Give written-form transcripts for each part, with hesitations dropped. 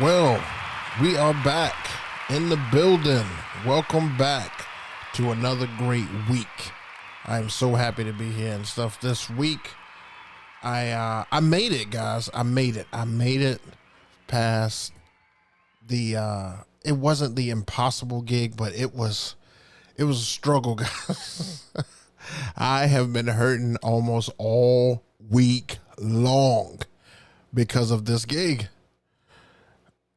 Well, we are back in the building. Welcome back to another great week. I'm so happy to be here and stuff this week. I made it, guys. I made it past the it wasn't the impossible gig, but it was a struggle, guys. I have been hurting almost all week long because of this gig.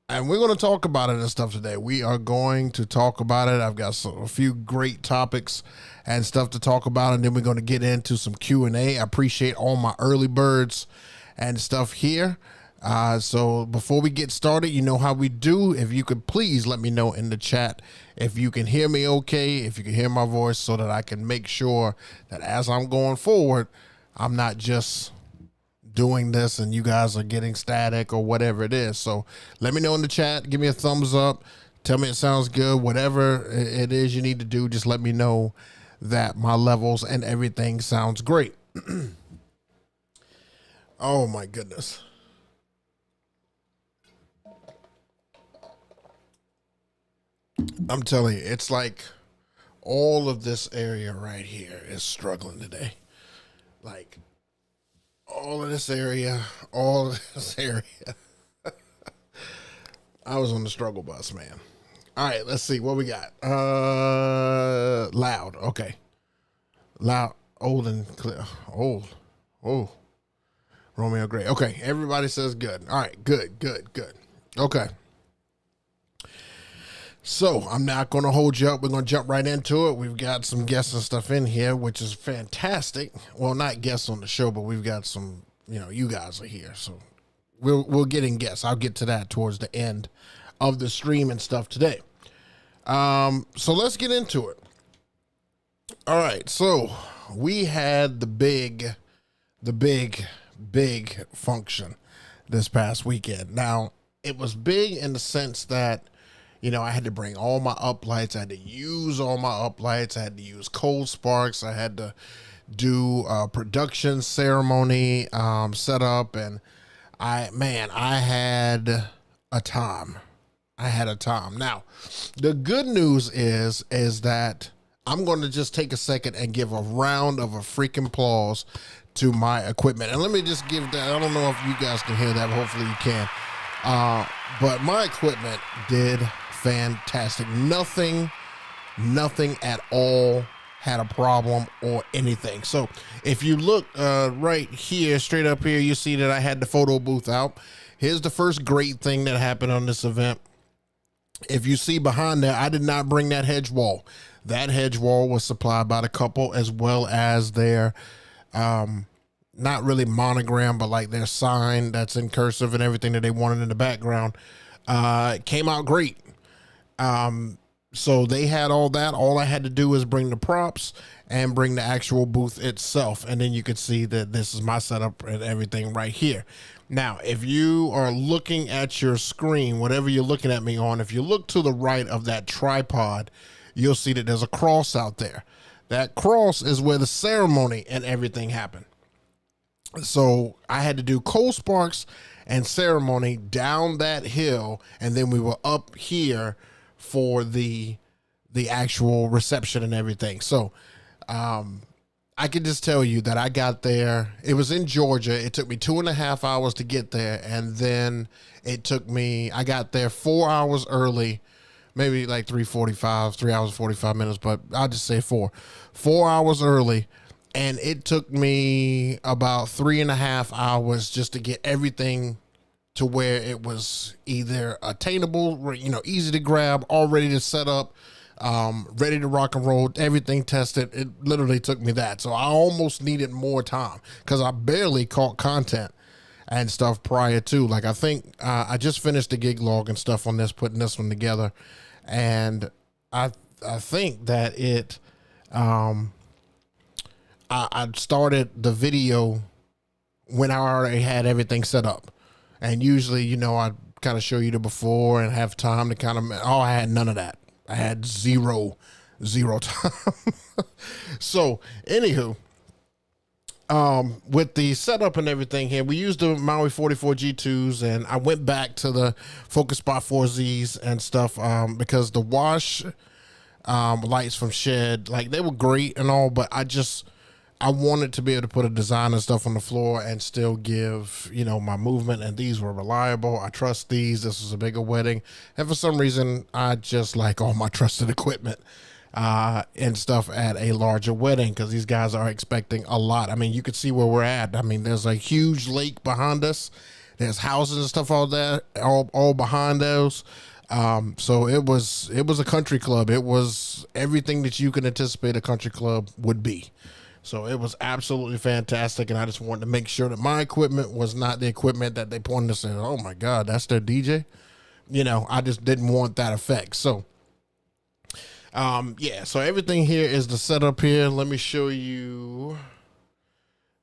And we're going to talk about it and stuff today. We are going to talk about it. I've got a few great topics and stuff to talk about, and then we're going to get into some Q&A. I appreciate all my early birds and stuff here. So before we get started, you know how we do. If you could please let me know in the chat if you can hear me okay, if you can hear my voice, so that I can make sure that as I'm going forward, I'm not just doing this and you guys are getting static or whatever it is. So let me know in the chat. Give me a thumbs up. Tell me it sounds good. Whatever it is you need to do, just let me know that my levels and everything sounds great. Oh my goodness. I'm telling you, it's like all of this area right here is struggling today. Like all of this area. I was on the struggle bus, man. All right, let's see what we got. Loud. Okay. Loud, old and clear. Old. Oh. Romeo Gray. Okay, everybody says good. All right, good. Okay. So I'm not going to hold you up. We're going to jump right into it. We've got some guests and stuff in here, which is fantastic. Well, not guests on the show, but we've got some, you guys are here. So we'll get in guests. I'll get to that towards the end of the stream and stuff today. So let's get into it. All right. So we had the big function this past weekend. Now, it was big in the sense that, I had to bring all my uplights. I had to use all my uplights. I had to use cold sparks. I had to do a production ceremony setup, and I had a time. Now, the good news is that I'm going to just take a second and give a round of a freaking applause to my equipment. And let me just give that. I don't know if you guys can hear that, but hopefully you can. But my equipment did fantastic. Nothing at all had a problem or anything. So if you look right here, straight up here, you see that I had the photo booth out. Here's the first great thing that happened on this event. If you see behind there, I did not bring that hedge wall. That hedge wall was supplied by the couple, as well as their not really monogram, but like their sign that's in cursive and everything that they wanted in the background. It came out great. So they had all that. All I had to do was bring the props and bring the actual booth itself. And then you could see that this is my setup and everything right here. Now, if you are looking at your screen, whatever you're looking at me on, if you look to the right of that tripod, you'll see that there's a cross out there. That cross is where the ceremony and everything happened. So I had to do Cold Sparks and ceremony down that hill, and then we were up here for the actual reception and everything. So I can just tell you that I got there. It was in Georgia. It took me 2.5 hours to get there, and then I got there 4 hours early, maybe like 3 hours 45 minutes, but I'll just say 4 hours early. And it took me about 3.5 hours just to get everything to where it was either attainable, easy to grab, all ready to set up, ready to rock and roll, everything tested. It literally took me that. So I almost needed more time because I barely caught content and stuff prior to. Like, I think I just finished the gig log and stuff on this, putting this one together. And I think that it, I started the video when I already had everything set up. And usually, I kind of show you the before and have time to I had none of that. I had zero time. So, anywho, with the setup and everything here, we used the Maui 44 G2s, and I went back to the Focus Spot 4Zs and stuff, because the wash lights from Shed, like, they were great and all, but I wanted to be able to put a design and stuff on the floor and still give, my movement, and these were reliable. I trust these. This was a bigger wedding. And for some reason, I just like all my trusted equipment and stuff at a larger wedding, because these guys are expecting a lot. I mean, you could see where we're at. I mean, there's a huge lake behind us. There's houses and stuff all there, all behind those. So it was a country club. It was everything that you can anticipate a country club would be. So it was absolutely fantastic, and I just wanted to make sure that my equipment was not the equipment that they pointed us in. Oh my God, that's their DJ. I just didn't want that effect. So, so everything here is the setup here. Let me show you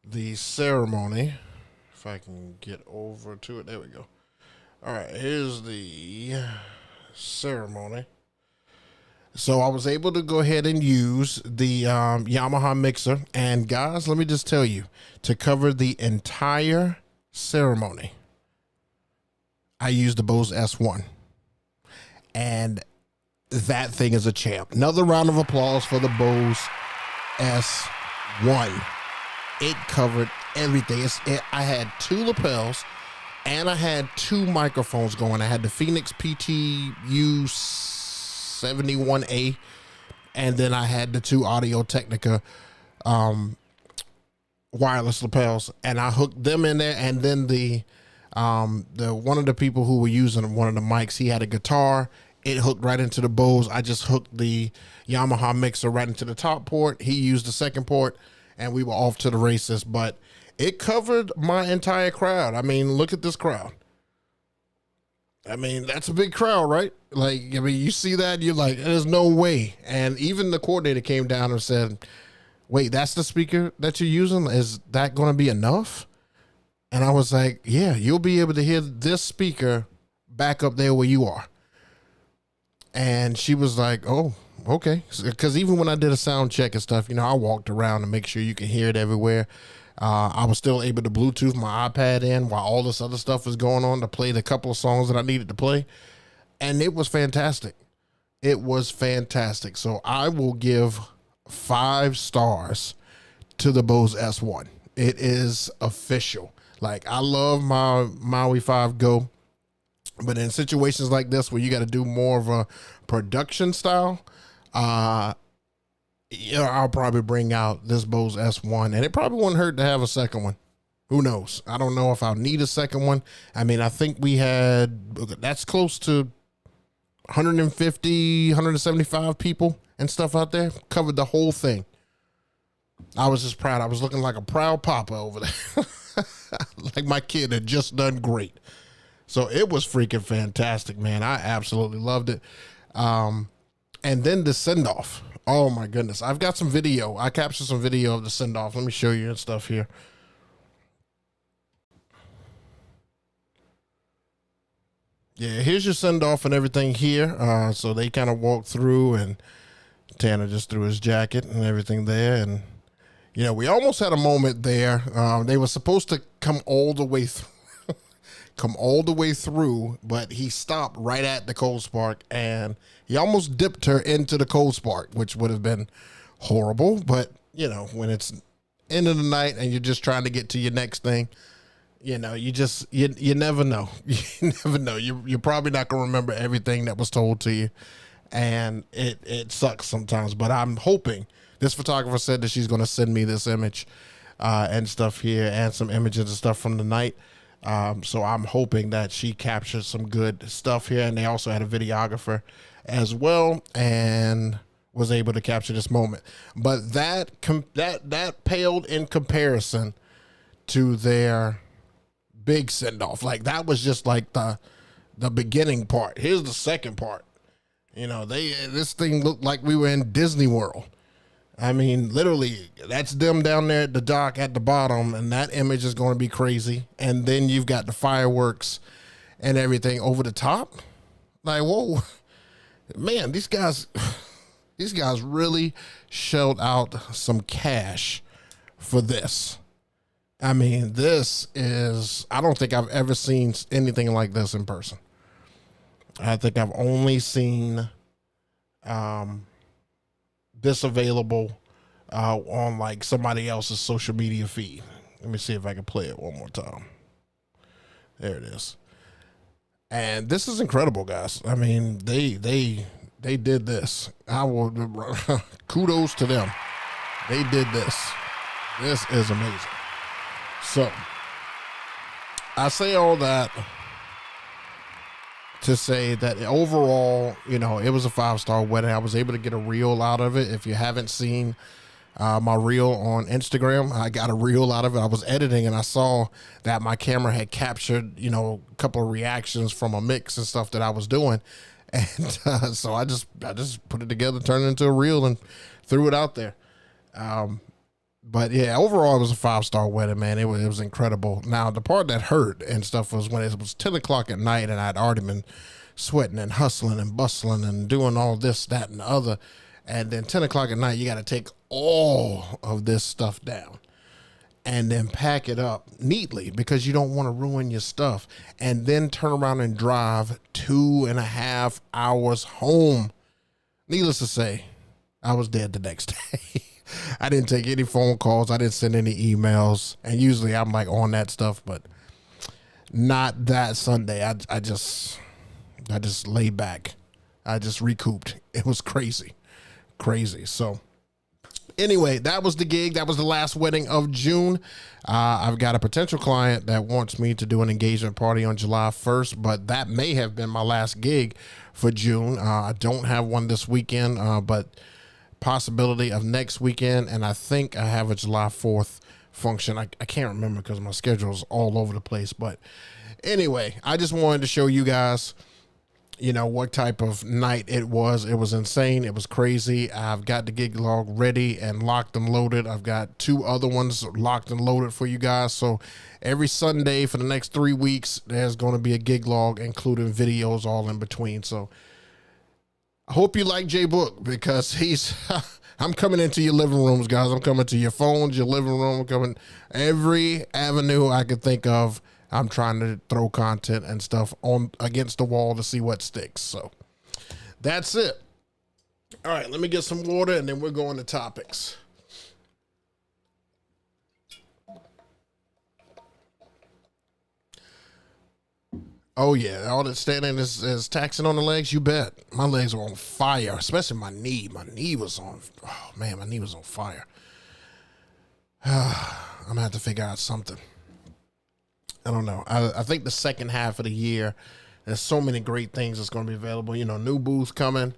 the ceremony. If I can get over to it. There we go. All right, here's the ceremony. So I was able to go ahead and use the Yamaha mixer. And guys, let me just tell you, to cover the entire ceremony, I used the Bose S1. And that thing is a champ. Another round of applause for the Bose S1. It covered everything. I had 2 lapels, and I had 2 microphones going. I had the Phoenix PTU 71A, and then I had the 2 Audio Technica wireless lapels, and I hooked them in there. And then the one of the people who were using one of the mics, he had a guitar. It hooked right into the Bose. I just hooked the Yamaha mixer right into the top port. He used the second port, and we were off to the races. But it covered my entire crowd. I mean, look at this crowd. I mean, that's a big crowd, right? Like, I mean, you see that, you're like, there's no way. And even the coordinator came down and said, wait, that's the speaker that you're using? Is that going to be enough? And I was like, yeah, you'll be able to hear this speaker back up there where you are. And she was like, oh, okay. Because even when I did a sound check and stuff, I walked around to make sure you can hear it everywhere. I was still able to Bluetooth my iPad in while all this other stuff was going on to play the couple of songs that I needed to play. And it was fantastic. It was fantastic. So I will give 5 stars to the Bose S1. It is official. Like, I love my Maui 5 Go, but in situations like this where you got to do more of a production style, I'll probably bring out this Bose S1, and it probably wouldn't hurt to have a second one. Who knows? I don't know if I'll need a second one. I mean, I think that's close to 150, 175 people and stuff out there. Covered the whole thing. I was just proud. I was looking like a proud papa over there. Like my kid had just done great. So it was freaking fantastic, man. I absolutely loved it. And then the send off. Oh my goodness. I've got some video. I captured some video of the send off. Let me show you and stuff here. Yeah, here's your send off and everything here. So they kind of walked through, and Tanner just threw his jacket and everything there. And, you know, we almost had a moment there. They were supposed to come all the way through, but he stopped right at the Cold Spark, and he almost dipped her into the Cold Spark, which would have been horrible. But, you know, when it's end of the night and you're just trying to get to your next thing, you know, you never know. You never know. You're probably not going to remember everything that was told to you. And it sucks sometimes, but I'm hoping. This photographer said that she's going to send me this image and stuff here, and some images and stuff from the night. So I'm hoping that she captured some good stuff here. And they also had a videographer as well, and was able to capture this moment. But that paled in comparison to their big send off. Like, that was just like the beginning part. Here's the second part. You know, this thing looked like we were in Disney World. I mean, literally, that's them down there at the dock at the bottom, and that image is going to be crazy. And then you've got the fireworks and everything over the top. Like, whoa, man, these guys really shelled out some cash for this. I mean, I don't think I've ever seen anything like this in person. I think I've only seen this available on like somebody else's social media feed. Let me see if I can play it one more time. There it is. And this is incredible, guys. I mean, they did this. I will kudos to them. They did this. This is amazing. So I say all that to say that overall, you know, it was a 5-star wedding. I was able to get a reel out of it. If you haven't seen my reel on Instagram, I got a reel out of it. I was editing and I saw that my camera had captured, you know, a couple of reactions from a mix and stuff that I was doing. And so I just put it together, turned it into a reel, and threw it out there. But yeah, overall, it was a 5-star wedding, man. It was incredible. Now, the part that hurt and stuff was when it was 10 o'clock at night, and I'd already been sweating and hustling and bustling and doing all this, that, and the other. And then 10 o'clock at night, you got to take all of this stuff down and then pack it up neatly, because you don't want to ruin your stuff, and then turn around and drive 2.5 hours home. Needless to say, I was dead the next day. I didn't take any phone calls. I didn't send any emails. And usually I'm like on that stuff, but not that Sunday. I just laid back. I just recouped. It was crazy. So anyway, that was the gig. That was the last wedding of June. I've got a potential client that wants me to do an engagement party on July 1st, but that may have been my last gig for June. I don't have one this weekend, but possibility of next weekend, and I think I have a July 4th function. I can't remember because my schedule is all over the place. But anyway, I just wanted to show you guys, you know, what type of night it was. It was insane. It was crazy. I've got the gig log ready and locked and loaded. I've got 2 other ones locked and loaded for you guys. So every Sunday for the next 3 weeks, there's going to be a gig log, including videos all in between. So I hope you like JayBook, because I'm coming into your living rooms, guys. I'm coming to your phones, your living room. I'm coming every avenue I could think of. I'm trying to throw content and stuff on against the wall to see what sticks. So that's it. All right, let me get some water, and then we're going to topics. Oh yeah, all that standing is taxing on the legs. You bet. My legs were on fire, especially my knee. My knee was on. Oh man, my knee was on fire. I'm gonna have to figure out something. I don't know. I think the second half of the year, there's so many great things that's going to be available. You know, new booth coming.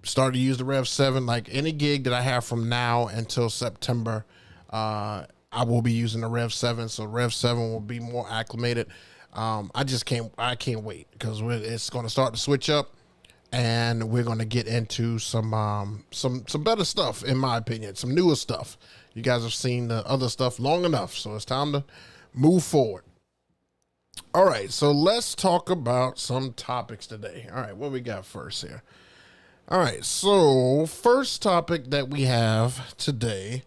start to use the Rev 7. Like any gig that I have from now until September, I will be using the Rev 7. So Rev 7 will be more acclimated. I can't wait because it's going to start to switch up, and we're going to get into some better stuff, in my opinion, some newer stuff. You guys have seen the other stuff long enough, so it's time to move forward. All right, so let's talk about some topics today. All right, what we got first here? All right, so first topic that we have today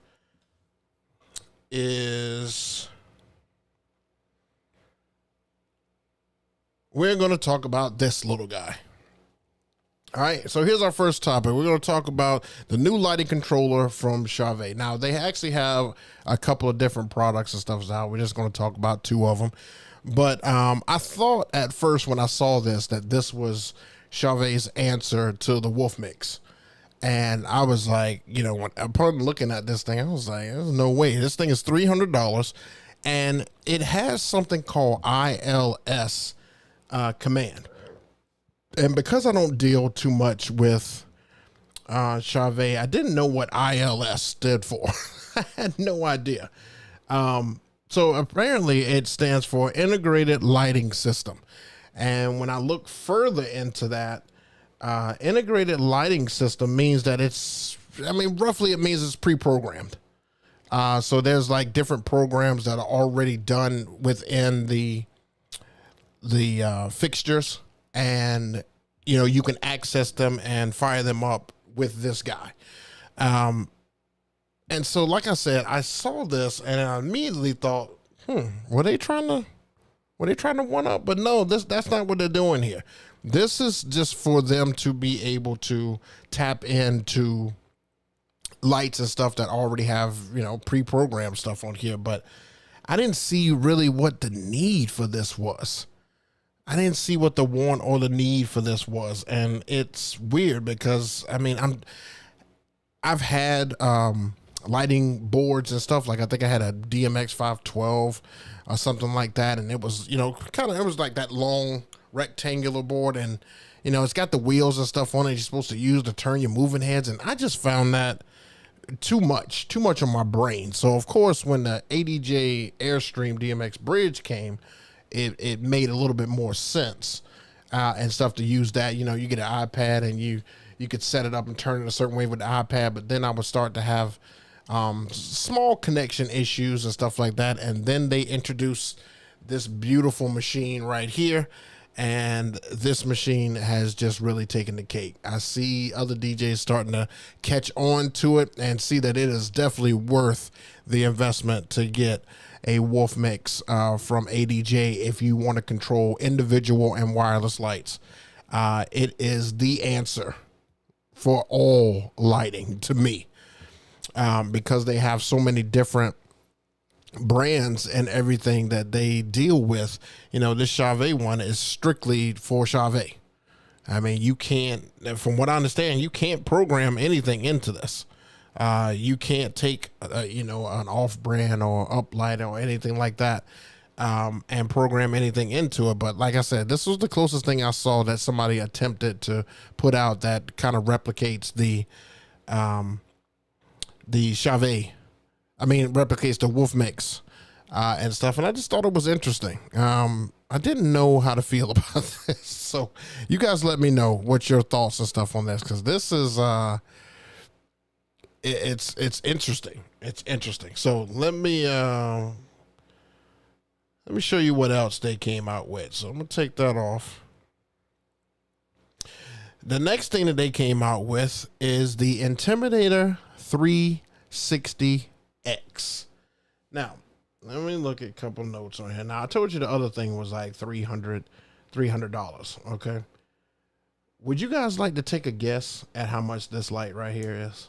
is we're going to talk about this little guy. All right, so here's our first topic. We're going to talk about the new lighting controller from Chave. Now, they actually have a couple of different products and stuff out. We're just going to talk about two of them. But I thought at first when I saw this that this was Chave's answer to the Wolf Mix. And I was like, upon looking at this thing, I was like, there's no way. This thing is $300, and it has something called ILS command. And because I don't deal too much with Chave, I didn't know what ILS stood for. I had no idea. So apparently it stands for Integrated Lighting System. And when I look further into that, integrated lighting system means that roughly it means it's pre-programmed. So there's like different programs that are already done within the fixtures, and you can access them and fire them up with this guy. And so, like I said, I saw this and I immediately thought, were they trying to one up? But no, that's not what they're doing here. This is just for them to be able to tap into lights and stuff that already have, pre-programmed stuff on here. But I didn't see really what the need for this was. I didn't see what the want or the need for this was. And it's weird because, I've had lighting boards and stuff. Like I think I had a DMX 512 or something like that. And it was, it was like that long rectangular board, and it's got the wheels and stuff on it you're supposed to use to turn your moving heads, and I just found that too much on my brain. So of course when the ADJ Airstream DMX bridge came, it made a little bit more sense and stuff to use that. You get an iPad and you could set it up and turn it a certain way with the iPad, but then I would start to have small connection issues and stuff like that. And then they introduced this beautiful machine right here, and this machine has just really taken the cake. I see other DJs starting to catch on to it and see that it is definitely worth the investment to get a Wolf Mix from ADJ if you want to control individual and wireless lights. It is the answer for all lighting to me, because they have so many different brands and everything that they deal with. This Chave one is strictly for Chave. You can't, from what I understand, you can't program anything into this. You can't take, an off brand or uplight or anything like that, and program anything into it. But like I said, this was the closest thing I saw that somebody attempted to put out that kind of replicates the Chave. Replicates the Wolf Mix and stuff. And I just thought it was interesting. I didn't know how to feel about this. So you guys let me know what your thoughts and stuff on this, because this is it's interesting. It's interesting. So let me show you what else they came out with. So I'm gonna take that off. The next thing that they came out with is the Intimidator 360X. Now, let me look at a couple notes on here. Now, I told you the other thing was like $300. Okay. Would you guys like to take a guess at how much this light right here is?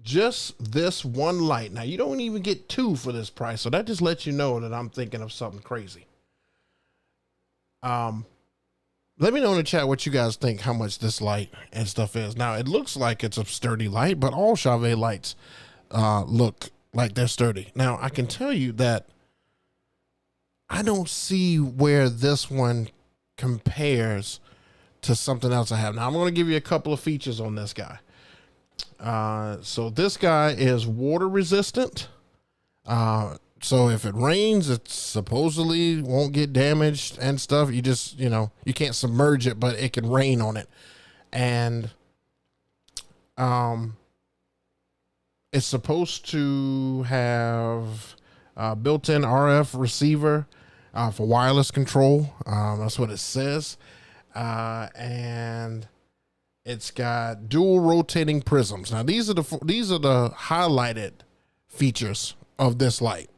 Just this one light. Now, you don't even get two for this price, so that just lets you know that I'm thinking of something crazy. Let me know in the chat what you guys think, how much this light and stuff is. Now, it looks like it's a sturdy light, but all Chave lights look like they're sturdy. Now, I can tell you that I don't see where this one compares to something else I have. Now I'm going to give you a couple of features on this guy. So this guy is water resistant. So if it rains, it supposedly won't get damaged and stuff. You just, you can't submerge it, but it can rain on it. And, it's supposed to have a built-in RF receiver, for wireless control. That's what it says. And it's got dual rotating prisms. Now these are the highlighted features of this light.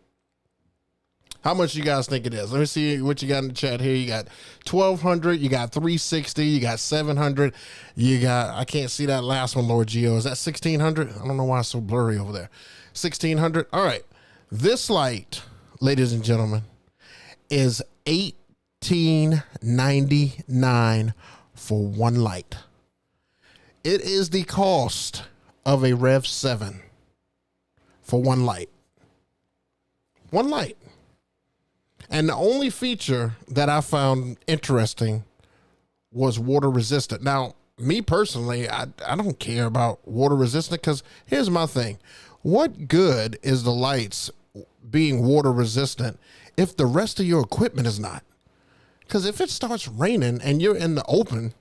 How much you guys think it is? Let me see what you got in the chat here. You got 1200, you got 360, you got 700, you got, I can't see that last one, Lord Geo. Is that 1600? I don't know why it's so blurry over there. 1600. All right. This light, ladies and gentlemen, is $18.99 for one light. It is the cost of a Rev 7 for one light. One light. And the only feature that I found interesting was water resistant. Now, me personally, I don't care about water resistant, because here's my thing. What good is the lights being water resistant if the rest of your equipment is not? Because if it starts raining and you're in the open,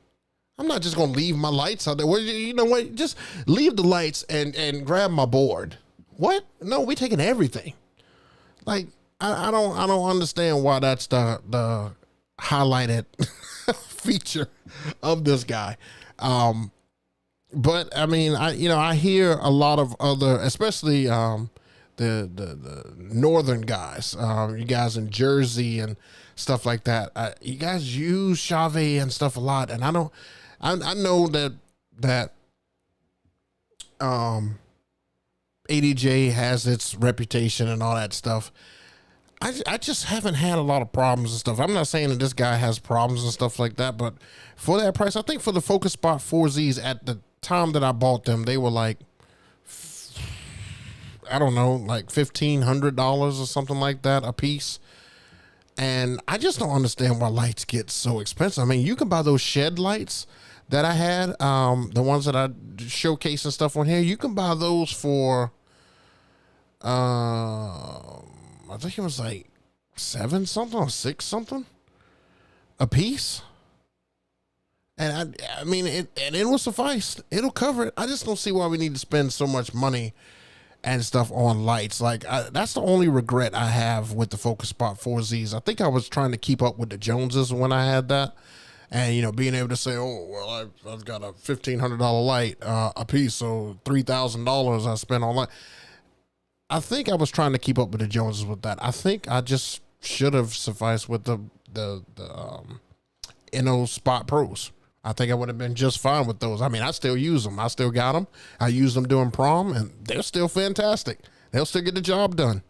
I'm not just going to leave my lights out there. Well, you know what? Just leave the lights and grab my board. What? No, we taking everything. Like, I don't understand why that's the highlighted feature of this guy. But I mean, I hear a lot of other, especially the northern guys, you guys in Jersey and stuff like that. You guys use Chave and stuff a lot, and I know that ADJ has its reputation and all that stuff. I just haven't had a lot of problems and stuff. I'm not saying that this guy has problems and stuff like that, but for that price, I think for the Focus Spot 4Zs at the time that I bought them, they were like, I don't know, like $1,500 or something like that a piece. And I just don't understand why lights get so expensive. I mean, you can buy those shed lights that I had, the ones that I showcase and stuff on here. You can buy those for, I think it was like $7 something or $6 something a piece. And I mean, it will suffice. It'll cover it. I just don't see why we need to spend so much money and stuff on lights. Like, that's the only regret I have with the Focus Spot 4Zs. I think I was trying to keep up with the Joneses when I had that. And, being able to say, oh, well, I've got a $1,500 light a piece, so $3,000 I spent on light. I think I was trying to keep up with the Joneses with that. I think I just should have sufficed with the NO Spot Pros. I think I would have been just fine with those. I mean, I still use them. I still got them. I use them during prom, and they're still fantastic. They'll still get the job done.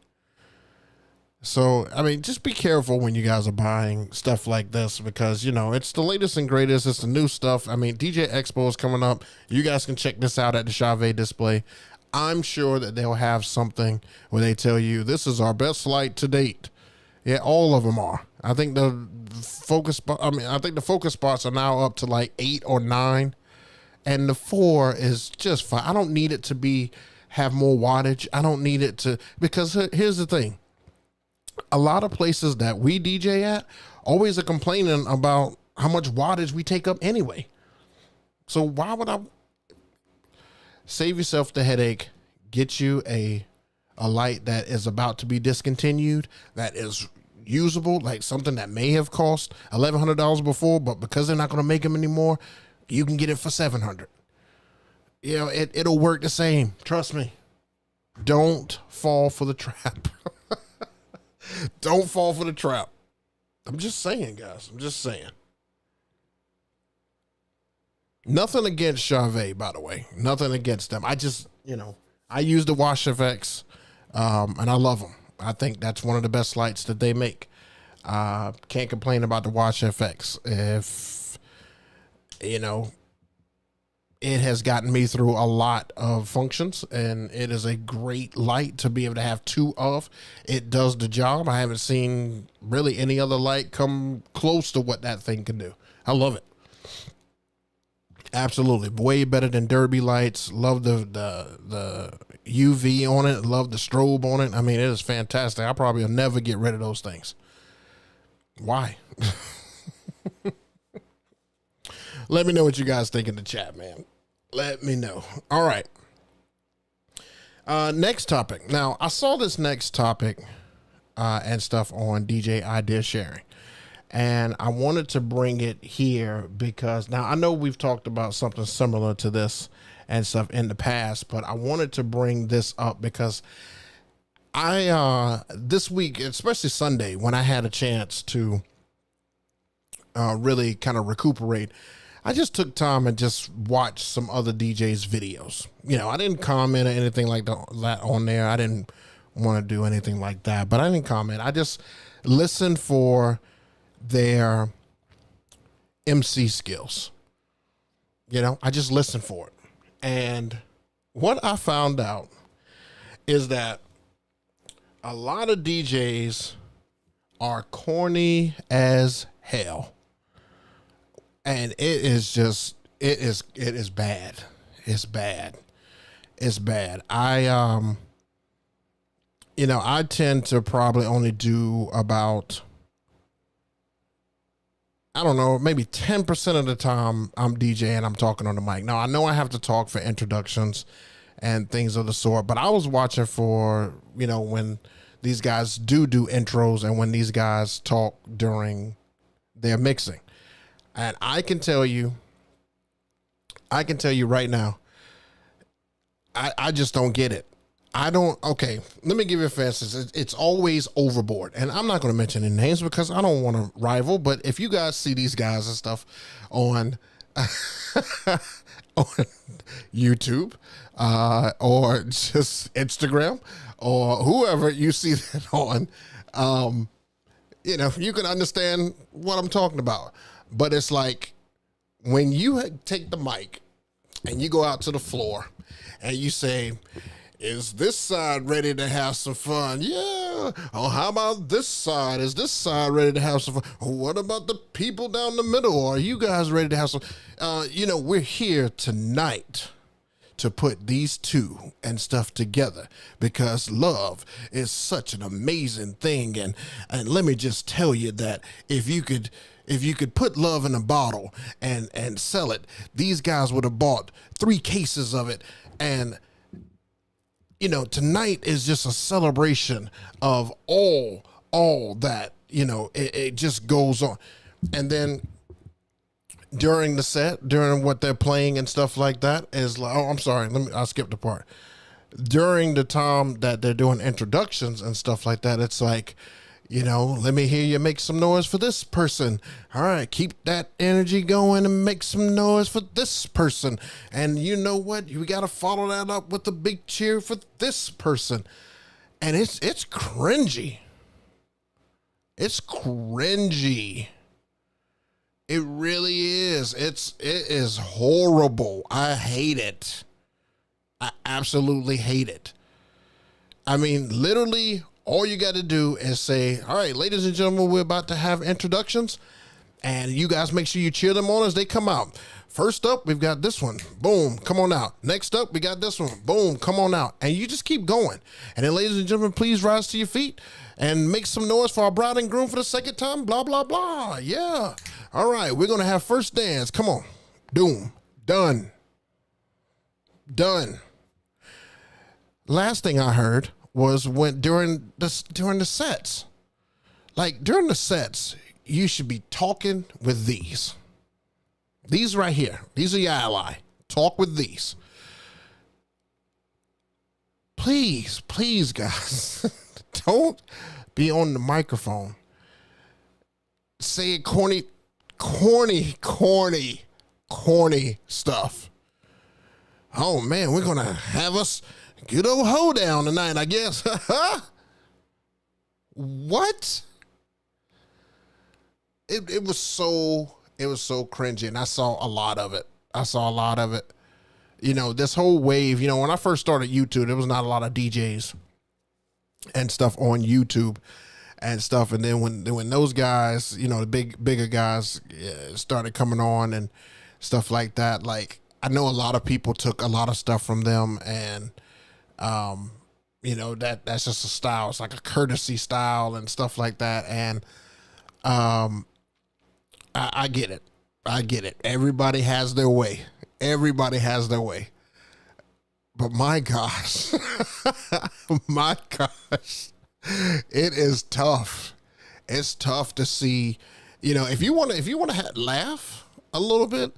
So, I mean, just be careful when you guys are buying stuff like this, because, it's the latest and greatest. It's the new stuff. I mean, DJ Expo is coming up. You guys can check this out at the Chave display. I'm sure that they'll have something where they tell you this is our best light to date. Yeah, all of them are. I think the focus spots are now up to like 8 or 9, and the 4 is just fine. I don't need it to have more wattage. I don't need it to, because here's the thing. A lot of places that we DJ at always are complaining about how much wattage we take up anyway. So why would I save yourself the headache? Get you a light that is about to be discontinued, that is usable, like something that may have cost $1,100 before, but because they're not going to make them anymore, you can get it for $700. It'll work the same. Trust me. Don't fall for the trap. Don't fall for the trap. I'm just saying, guys. I'm just saying. Nothing against Chave, by the way. Nothing against them. I just, I use the Wash FX, and I love them. I think that's one of the best lights that they make. Can't complain about the Wash FX. If, it has gotten me through a lot of functions, and it is a great light to be able to have 2 of. It does the job. I haven't seen really any other light come close to what that thing can do. I love it. Absolutely, way better than derby lights. Love the UV on it. Love the strobe on it. I mean, it is fantastic. I probably will never get rid of those things. Why? Let me know what you guys think in the chat, man. Let me know. All right. Next topic. Now, I saw this next topic and stuff on DJ Idea Sharing. And I wanted to bring it here because now I know we've talked about something similar to this and stuff in the past, but I wanted to bring this up because I, this week, especially Sunday, when I had a chance to really kind of recuperate, I just took time and just watched some other DJs' videos. You know, I didn't comment or anything like that on there. I didn't want to do anything like that, but I didn't comment. I just listened for their MC skills. You know, I just listened for it. And what I found out is that a lot of DJs are corny as hell. And it is just, it is bad. It's bad. It's bad. I tend to probably only do about, I don't know, maybe 10% of the time I'm DJing, I'm talking on the mic. Now, I know I have to talk for introductions and things of the sort, but I was watching for, you know, when these guys do intros and when these guys talk during their mixing. And I can tell you right now, I just don't get it. Okay, let me give you a for instance. It's always Overboard. And I'm not going to mention any names because I don't want to rival. But if you guys see these guys and stuff on, on YouTube or just Instagram or whoever you see that on, you know, you can understand what I'm talking about. But it's like when you take the mic and you go out to the floor and you say, is this side ready to have some fun? Yeah. Oh, how about this side? Is this side ready to have some fun? What about the people down the middle? Are you guys ready to have some? You know, we're here tonight to put these two and stuff together because love is such an amazing thing. And let me just tell you that if you could put love in a bottle and sell it, these guys would have bought 3 cases of it. And you know, tonight is just a celebration of all that, you know, it just goes on. And then during the set, during what they're playing and stuff like that is like, oh, I'm sorry. I skipped the part. During the time that they're doing introductions and stuff like that, it's like, you know, let me hear you make some noise for this person. All right, keep that energy going and make some noise for this person. And you know what? You got to follow that up with a big cheer for this person. And it's cringy. It's cringy. It really is. It is horrible. I hate it. I absolutely hate it. I mean, literally, all you got to do is say, all right, ladies and gentlemen, we're about to have introductions, and you guys make sure you cheer them on as they come out. First up, we've got this one. Boom, come on out. Next up, we got this one. Boom, come on out. And you just keep going. And then, ladies and gentlemen, please rise to your feet and make some noise for our bride and groom for the second time. Blah, blah, blah. Yeah. All right, we're going to have first dance. Come on. Doom. Done. Last thing I heard was when during the sets. Like during the sets, you should be talking with these. These right here. These are your ally. Talk with these. Please, guys, don't be on the microphone. Say corny stuff. Oh man, we're gonna have us good old hoedown tonight, I guess. What? It was so cringy, and I saw a lot of it. You know, this whole wave, you know, when I first started YouTube, there was not a lot of DJs and stuff on YouTube and stuff. And then when those guys, you know, the bigger guys started coming on and stuff like that. Like, I know a lot of people took a lot of stuff from them, and you know, that's just a style. It's like a courtesy style and stuff like that. And I get it. I get it. Everybody has their way. Everybody has their way. But my gosh, my gosh, it is tough. It's tough to see, you know, if you want to laugh a little bit,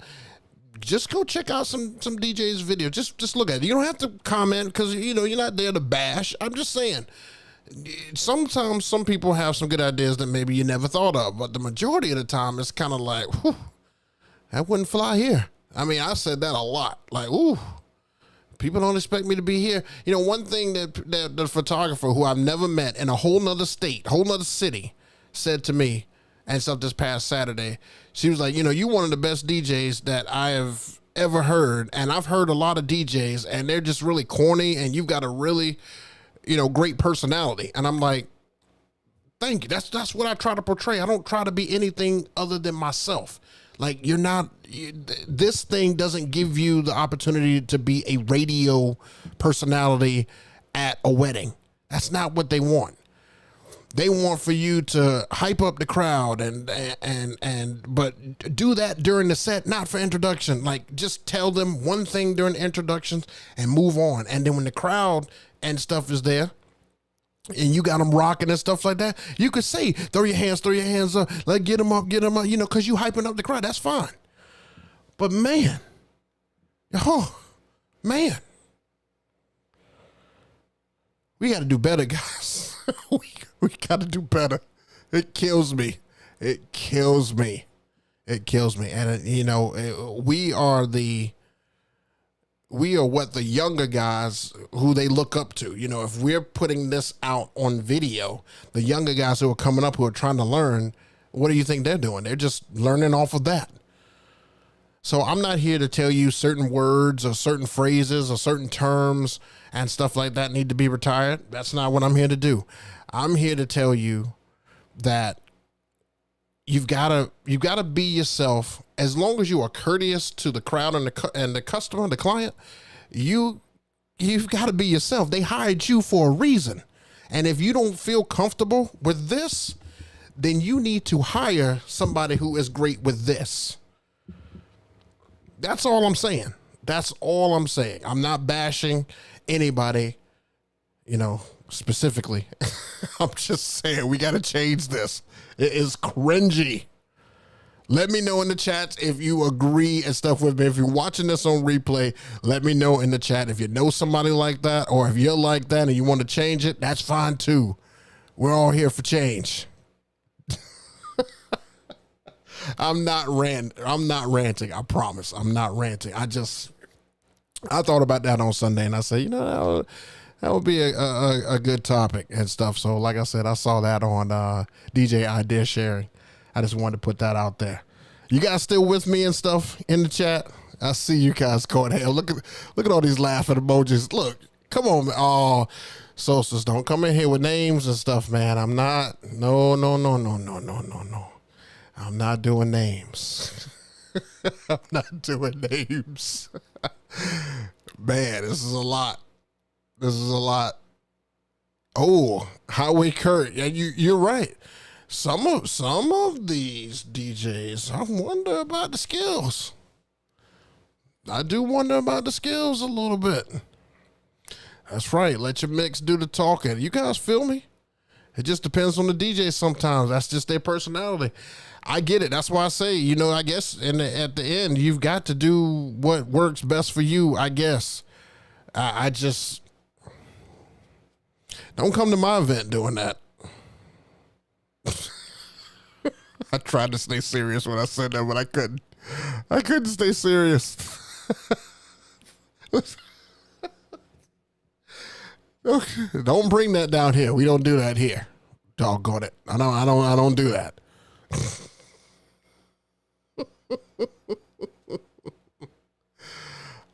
just go check out some DJ's video. Just look at it. You don't have to comment because, you know, you're not there to bash. I'm just saying, sometimes some people have some good ideas that maybe you never thought of, but the majority of the time it's kind of like, whew, that wouldn't fly here. I mean, I said that a lot. Like, ooh, people don't expect me to be here. You know, one thing that the photographer who I've never met in a whole nother state, whole nother city, said to me and stuff this past Saturday, she was like, you know, you one of the best DJs that I have ever heard. And I've heard a lot of DJs and they're just really corny, and you've got a really, you know, great personality. And I'm like, thank you. That's what I try to portray. I don't try to be anything other than myself. Like, this thing doesn't give you the opportunity to be a radio personality at a wedding. That's not what they want. They want for you to hype up the crowd but do that during the set, not for introduction. Like, just tell them one thing during the introductions and move on. And then when the crowd and stuff is there, and you got them rocking and stuff like that, you could say, throw your hands up, like, get them up, you know, because you hyping up the crowd. That's fine. But man, we got to do better, guys. we got to do better. It kills me. It kills me. And, you know, we are what the younger guys who they look up to. You know, if we're putting this out on video, the younger guys who are coming up, who are trying to learn, what do you think they're doing? They're just learning off of that. So I'm not here to tell you certain words or certain phrases or certain terms and stuff like that need to be retired. That's not what I'm here to do. I'm here to tell you that you've got to be yourself. As long as you are courteous to the crowd and the customer, the client, you've got to be yourself. They hired you for a reason. And if you don't feel comfortable with this, then you need to hire somebody who is great with this. That's all I'm saying. That's all I'm saying. I'm not bashing anybody, you know, specifically. I'm just saying we got to change this. It is cringy. Let me know in the chats if you agree and stuff with me. If you're watching this on replay, let me know in the chat. If you know somebody like that, or if you're like that and you want to change it, that's fine too. We're all here for change. I'm not ranting. I promise. I'm not ranting. I thought about that on Sunday, and I said, you know, that would be a good topic and stuff. So like I said, I saw that on DJ Idea Sharing. I just wanted to put that out there. You guys still with me and stuff in the chat? I see you guys going, hell, look at all these laughing emojis. Look, come on, man. Oh, Sosa's, don't come in here with names and stuff, man. I'm not. No. I'm not doing names. I'm not doing names. Man, this is a lot. Oh, Highway Kurt. Yeah, you're right. Some of these DJs, I wonder about the skills. I do wonder about the skills a little bit. That's right. Let your mix do the talking. You guys feel me? It just depends on the DJ sometimes. That's just their personality. I get it. That's why I say, you know, I guess at the end, you've got to do what works best for you, I guess. I just don't come to my event doing that. I tried to stay serious when I said that, but I couldn't. I couldn't stay serious. Okay. Don't bring that down here. We don't do that here. Doggone it. I don't do that.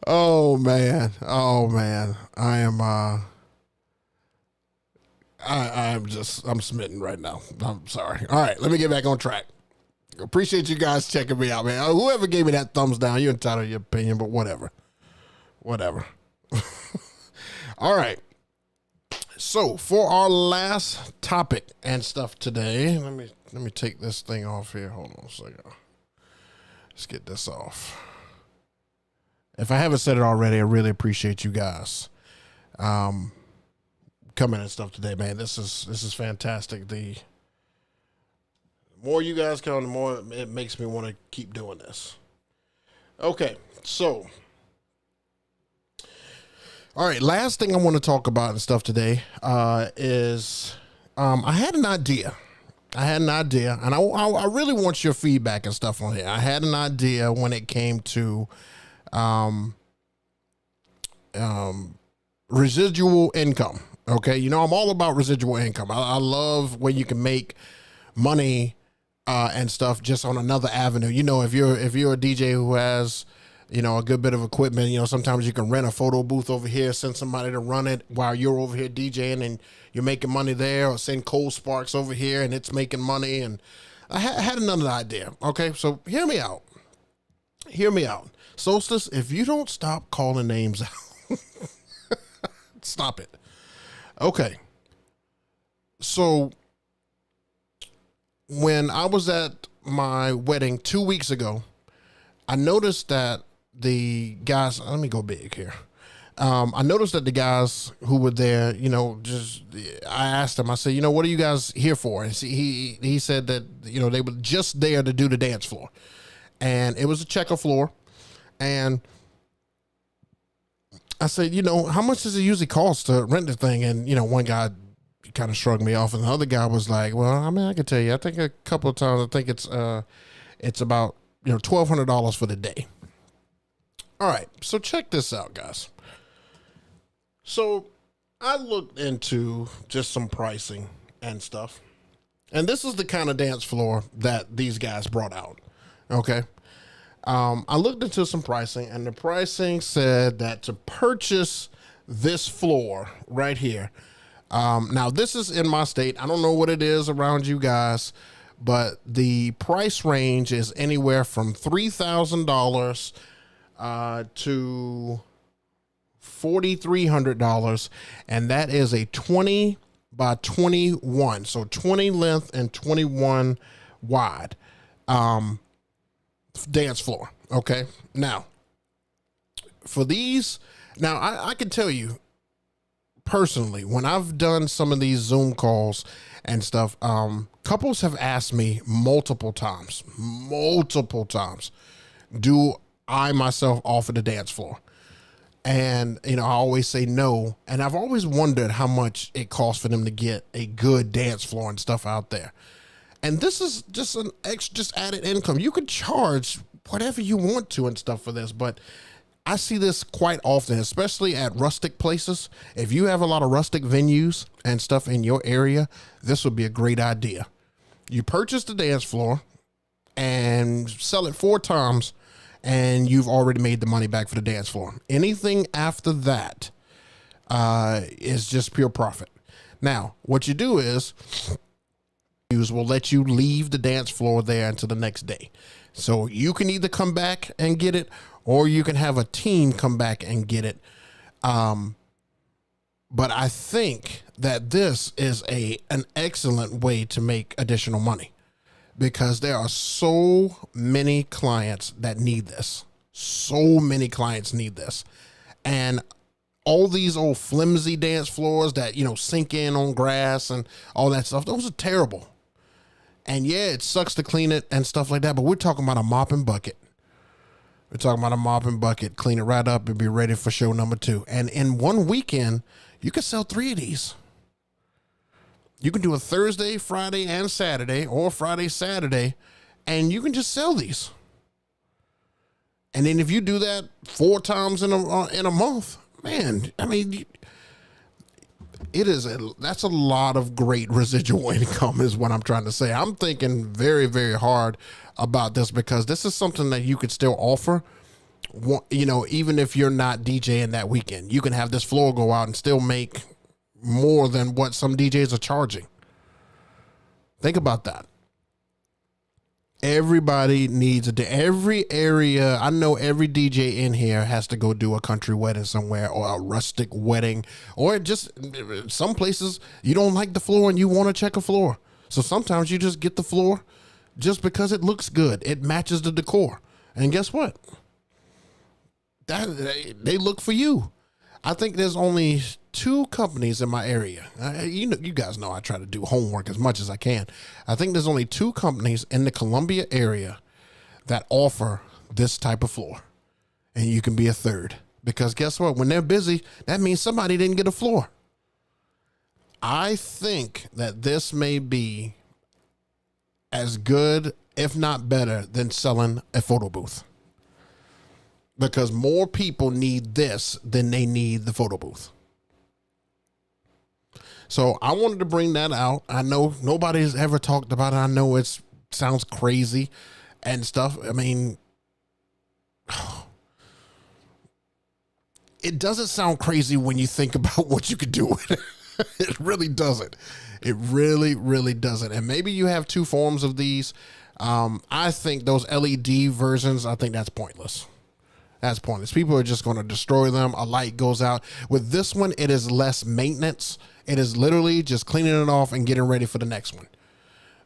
Oh man. I'm smitten right now. I'm sorry. All right, let me get back on track. Appreciate you guys checking me out, man. Whoever gave me that thumbs down, you're entitled to your opinion, but whatever. All right. So for our last topic and stuff today, let me take this thing off here. Hold on a second. Let's get this off. If I haven't said it already, I really appreciate you guys coming and stuff today, man. This is fantastic. The more you guys come, the more it makes me want to keep doing this. Okay, so all right, last thing I want to talk about and stuff today is I had an idea. And I really want your feedback and stuff on here. I had an idea when it came to residual income. Okay, you know, I'm all about residual income. I love when you can make money and stuff just on another avenue. You know, if you're a DJ who has, you know, a good bit of equipment, you know, sometimes you can rent a photo booth over here, send somebody to run it while you're over here DJing and you're making money there, or send Cold Sparks over here and it's making money. And I had another idea. Okay, so hear me out. Solstice, if you don't stop calling names out, stop it. Okay. So when I was at my wedding 2 weeks ago, I noticed that the guys, let me go big here. I noticed that the guys who were there, you know, I asked them, I said, you know, what are you guys here for? And he said that, you know, they were just there to do the dance floor. And it was a checker floor. And I said, you know, how much does it usually cost to rent the thing? And, you know, one guy kind of shrugged me off, and the other guy was like, well, I mean, I can tell you, I think a couple of times, I think it's about, you know, $1,200 for the day. All right, so check this out, guys. So I looked into just some pricing and stuff, and this is the kind of dance floor that these guys brought out. Okay. I looked into some pricing, and the pricing said that to purchase this floor right here, now this is in my state. I don't know what it is around you guys, but the price range is anywhere from $3,000 to $4,300, and that is a 20 by 21, so 20 length and 21 wide dance floor. Okay, now for these, now I can tell you personally, when I've done some of these Zoom calls and stuff, couples have asked me multiple times, do I myself offer the dance floor? And, you know, I always say no. And I've always wondered how much it costs for them to get a good dance floor and stuff out there. And this is just an extra, just added income. You could charge whatever you want to and stuff for this, but I see this quite often, especially at rustic places. If you have a lot of rustic venues and stuff in your area, this would be a great idea. You purchase the dance floor and sell it 4 times, and you've already made the money back for the dance floor. Anything after that is just pure profit. Now, what you do is will let you leave the dance floor there until the next day. So you can either come back and get it, or you can have a team come back and get it. But I think that this is an excellent way to make additional money, because there are so many clients that need this. So many clients need this. And all these old flimsy dance floors that, you know, sink in on grass and all that stuff, those are terrible. And yeah, it sucks to clean it and stuff like that, but we're talking about a mop and bucket. Clean it right up and be ready for show number 2. And in one weekend, you can sell 3 of these. You can do a Thursday, Friday, and Saturday, or Friday, Saturday, and you can just sell these. And then if you do that 4 times in a month, man, I mean, that's a lot of great residual income is what I'm trying to say. I'm thinking very, very hard about this, because this is something that you could still offer, you know, even if you're not DJing that weekend. You can have this floor go out and still make more than what some DJs are charging. Think about that. Everybody needs every area. I know every DJ in here has to go do a country wedding somewhere, or a rustic wedding, or just some places you don't like the floor and you want to check a floor. So sometimes you just get the floor just because it looks good. It matches the decor. And guess what? They look for you. I think there's only 2 companies in my area. You guys know I try to do homework as much as I can. I think there's only 2 companies in the Columbia area that offer this type of floor. And you can be a third. Because guess what? When they're busy, that means somebody didn't get a floor. I think that this may be as good, if not better, than selling a photo booth. Because more people need this than they need the photo booth. So I wanted to bring that out. I know nobody's ever talked about it. I know it sounds crazy and stuff. I mean, it doesn't sound crazy when you think about what you could do with it. It really doesn't. It really, really doesn't. And maybe you have 2 forms of these. I think those LED versions, I think that's pointless. That's pointless. People are just going to destroy them. A light goes out. With this one, it is less maintenance. It is literally just cleaning it off and getting ready for the next one.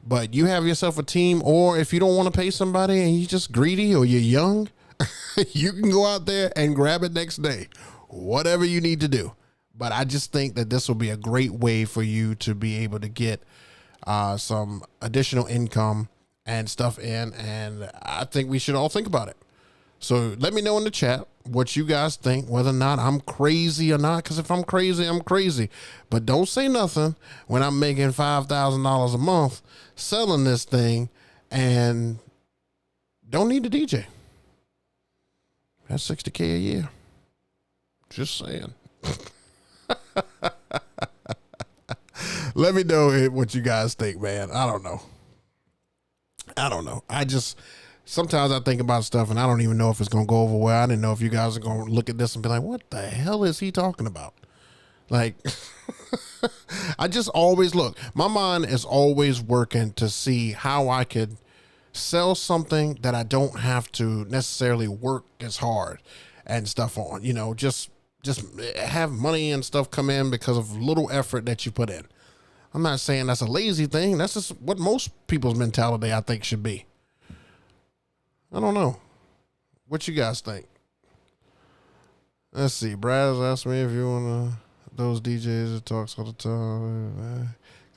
But you have yourself a team, or if you don't want to pay somebody and you're just greedy or you're young, you can go out there and grab it next day. Whatever you need to do. But I just think that this will be a great way for you to be able to get some additional income and stuff in. And I think we should all think about it. So let me know in the chat what you guys think, whether or not I'm crazy or not. Because if I'm crazy, I'm crazy. But don't say nothing when I'm making $5,000 a month selling this thing and don't need a DJ. That's $60K a year. Just saying. Let me know what you guys think, man. I don't know. Sometimes I think about stuff and I don't even know if it's going to go over well. I didn't know if you guys are going to look at this and be like, what the hell is he talking about? Like, I just always look. My mind is always working to see how I could sell something that I don't have to necessarily work as hard and stuff on. Just have money and stuff come in because of little effort that you put in. I'm not saying that's a lazy thing. That's just what most people's mentality, I think, should be. I don't know. What you guys think? Let's see. Brad's asked me if you want those DJs that talks all the time.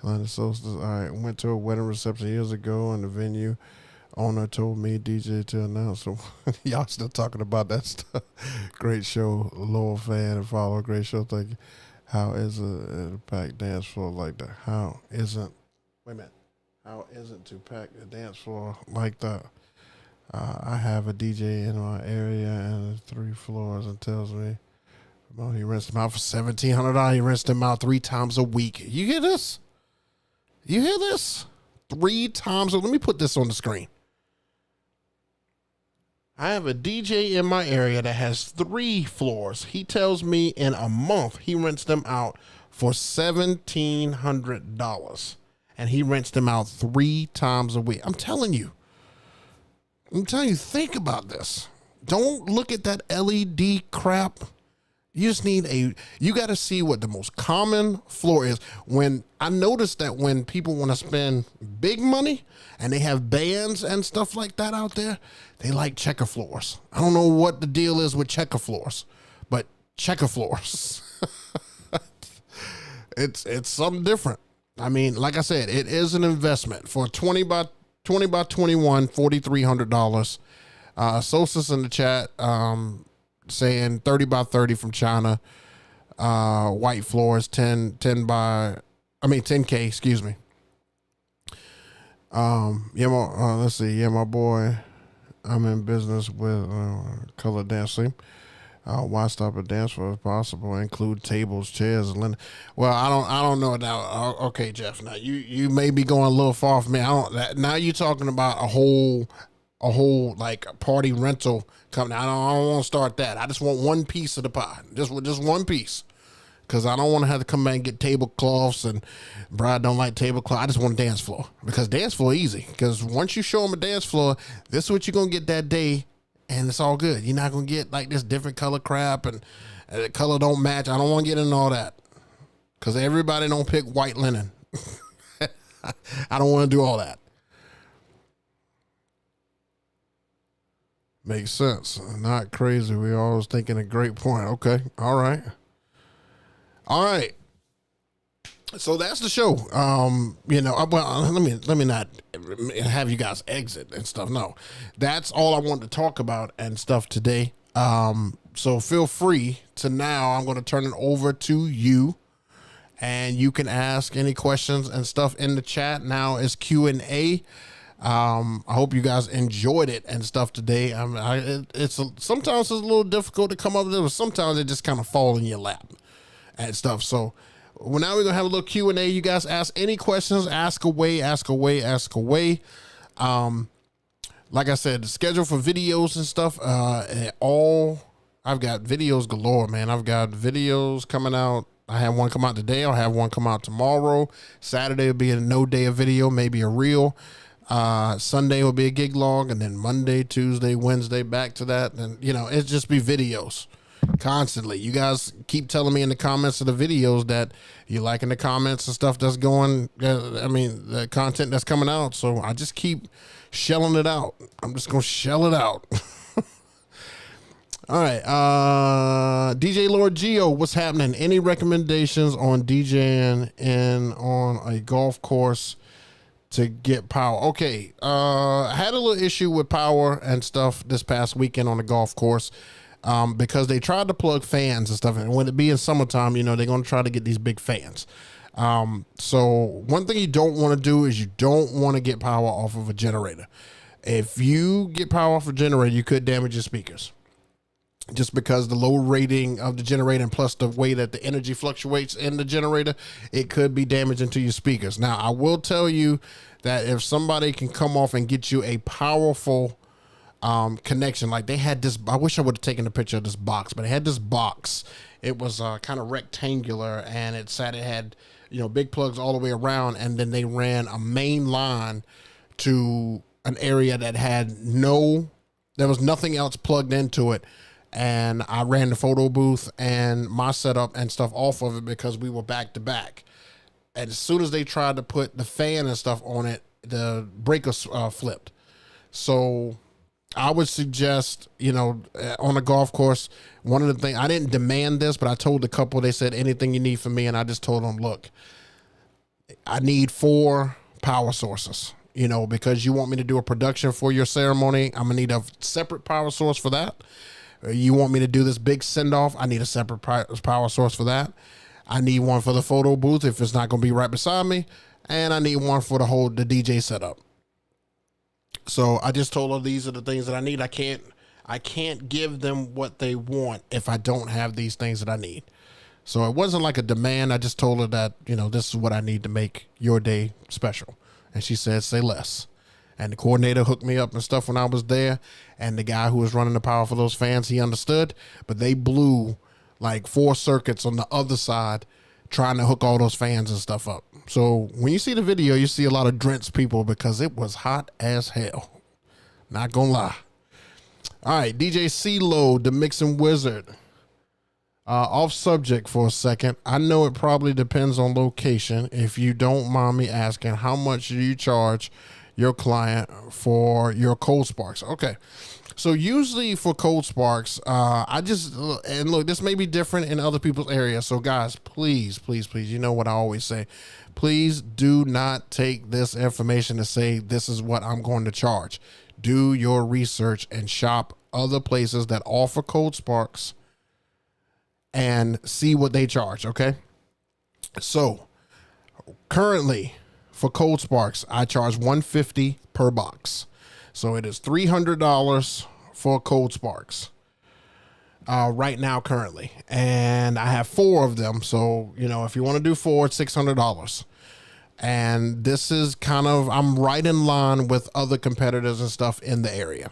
All right. Went to a wedding reception years ago, and the venue owner told me DJ to announce. So y'all still talking about that stuff. Great show. Loyal fan and follower. Great show. Thank you. How is a packed dance floor like that? How isn't to pack a dance floor like that? I have a DJ in my area and 3 floors and tells me, well, he rents them out for $1,700. He rents them out 3 times a week. You hear this? 3 times. Let me put this on the screen. I have a DJ in my area that has 3 floors. He tells me in a month he rents them out for $1,700. And he rents them out 3 times a week. I'm telling you, think about this. Don't look at that LED crap. You just need you got to see what the most common floor is. When I noticed that when people want to spend big money and they have bands and stuff like that out there, they like checker floors. I don't know what the deal is with checker floors, but checker floors. It's something different. I mean, like I said, it is an investment for 20 by 21, $4,300. Sosa's in the chat saying 30 by 30 from China. White floors, 10K, excuse me. Let's see. Yeah, my boy, I'm in business with color dancing. Why stop at dance floor if possible? Include tables, chairs, and linen. Well, I don't know now. Okay, Jeff. Now you may be going a little far from me. Now you're talking about a whole like party rental company. I don't want to start that. I just want one piece of the pie. Just one piece. because I don't want to have to come back and get tablecloths, and bride don't like tablecloth. I just want a dance floor, because dance floor easy. Because once you show them a dance floor, this is what you're going to get that day, and it's all good. You're not going to get like this different color crap, and the color don't match. I don't want to get into all that, because everybody don't pick white linen. I don't want to do all that. Makes sense. Not crazy. We always thinking a great point. Okay. All right. All right. So that's the show. Well, let me not have you guys exit and stuff. No, that's all I wanted to talk about and stuff today. So feel free to now. I'm going to turn it over to you, and you can ask any questions and stuff in the chat. Now is Q&A. I hope you guys enjoyed it and stuff today. Sometimes it's a little difficult to come up with it, but sometimes it just kind of fall in your lap and stuff. So now we're gonna have a little Q&A. You guys ask any questions, ask away. Like I said, the schedule for videos and stuff, I've got videos galore, man. I've got videos coming out. I have one come out today. I'll have one come out tomorrow. Saturday will be a no day of video, maybe a reel. Sunday will be a gig log, and then Monday, Tuesday, Wednesday, back to that. And it just be videos constantly. You guys keep telling me in the comments of the videos that you liking the comments and stuff that's going, the content that's coming out. So I just keep shelling it out. I'm just going to shell it out. All right. DJ Lord Geo, what's happening? Any recommendations on DJing on a golf course to get power? Okay. I had a little issue with power and stuff this past weekend on the golf course, because they tried to plug fans and stuff. And when it be in summertime, they're going to try to get these big fans. So one thing you don't want to do is you don't want to get power off of a generator. If you get power off a generator, you could damage your speakers. Just because the low rating of the generator, and plus the way that the energy fluctuates in the generator, it could be damaging to your speakers. Now, I will tell you that if somebody can come off and get you a powerful connection, like they had this, I wish I would have taken a picture of this box, but it had this box. It was kind of rectangular, and it had, big plugs all the way around, and then they ran a main line to an area that there was nothing else plugged into it. And I ran the photo booth and my setup and stuff off of it because we were back to back. And as soon as they tried to put the fan and stuff on it, the breaker flipped. So I would suggest, on a golf course, one of the things, I didn't demand this, but I told the couple, they said, anything you need from me. And I just told them, look, I need 4 power sources, because you want me to do a production for your ceremony. I'm going to need a separate power source for that. You want me to do this big send-off? I need a separate power source for that. I need one for the photo booth if it's not going to be right beside me. And I need one for the DJ setup. So I just told her these are the things that I need. I can't give them what they want if I don't have these things that I need. So it wasn't like a demand. I just told her that, this is what I need to make your day special. And she said, say less. And the coordinator hooked me up and stuff when I was there. And the guy who was running the power for those fans, he understood. But they blew like 4 circuits on the other side trying to hook all those fans and stuff up. So when you see the video, you see a lot of drenched people because it was hot as hell. Not gonna lie. All right, DJ C-Load, the Mixing Wizard. Off subject for a second. I know it probably depends on location. If you don't mind me asking, how much do you charge your client for your cold sparks? Okay. So usually for cold sparks, and look, this may be different in other people's areas. So guys, please, you know what I always say, please do not take this information to say, this is what I'm going to charge. Do your research and shop other places that offer cold sparks and see what they charge. Okay. So currently, for cold sparks, I charge $150 per box. So it is $300 for cold sparks right now currently. And I have 4 of them. So, if you want to do 4, it's $600. And this is I'm right in line with other competitors and stuff in the area.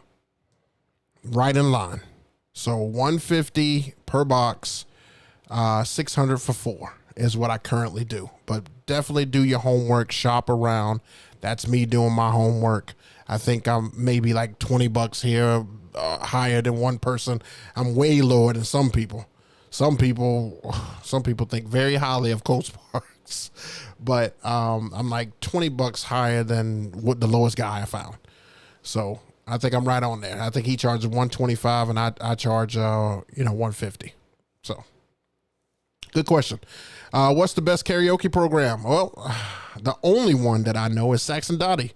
Right in line. So $150 per box. $600 for 4 is what I currently do. But definitely do your homework, shop around. That's me doing my homework. I think I'm maybe like $20 here, higher than one person. I'm way lower than some people. Some people think very highly of Cold Sparks, but I'm like $20 higher than what the lowest guy I found. So I think I'm right on there. I think he charges $125 and I charge $150. So good question. What's the best karaoke program? Well, the only one that I know is Saxon Dottie.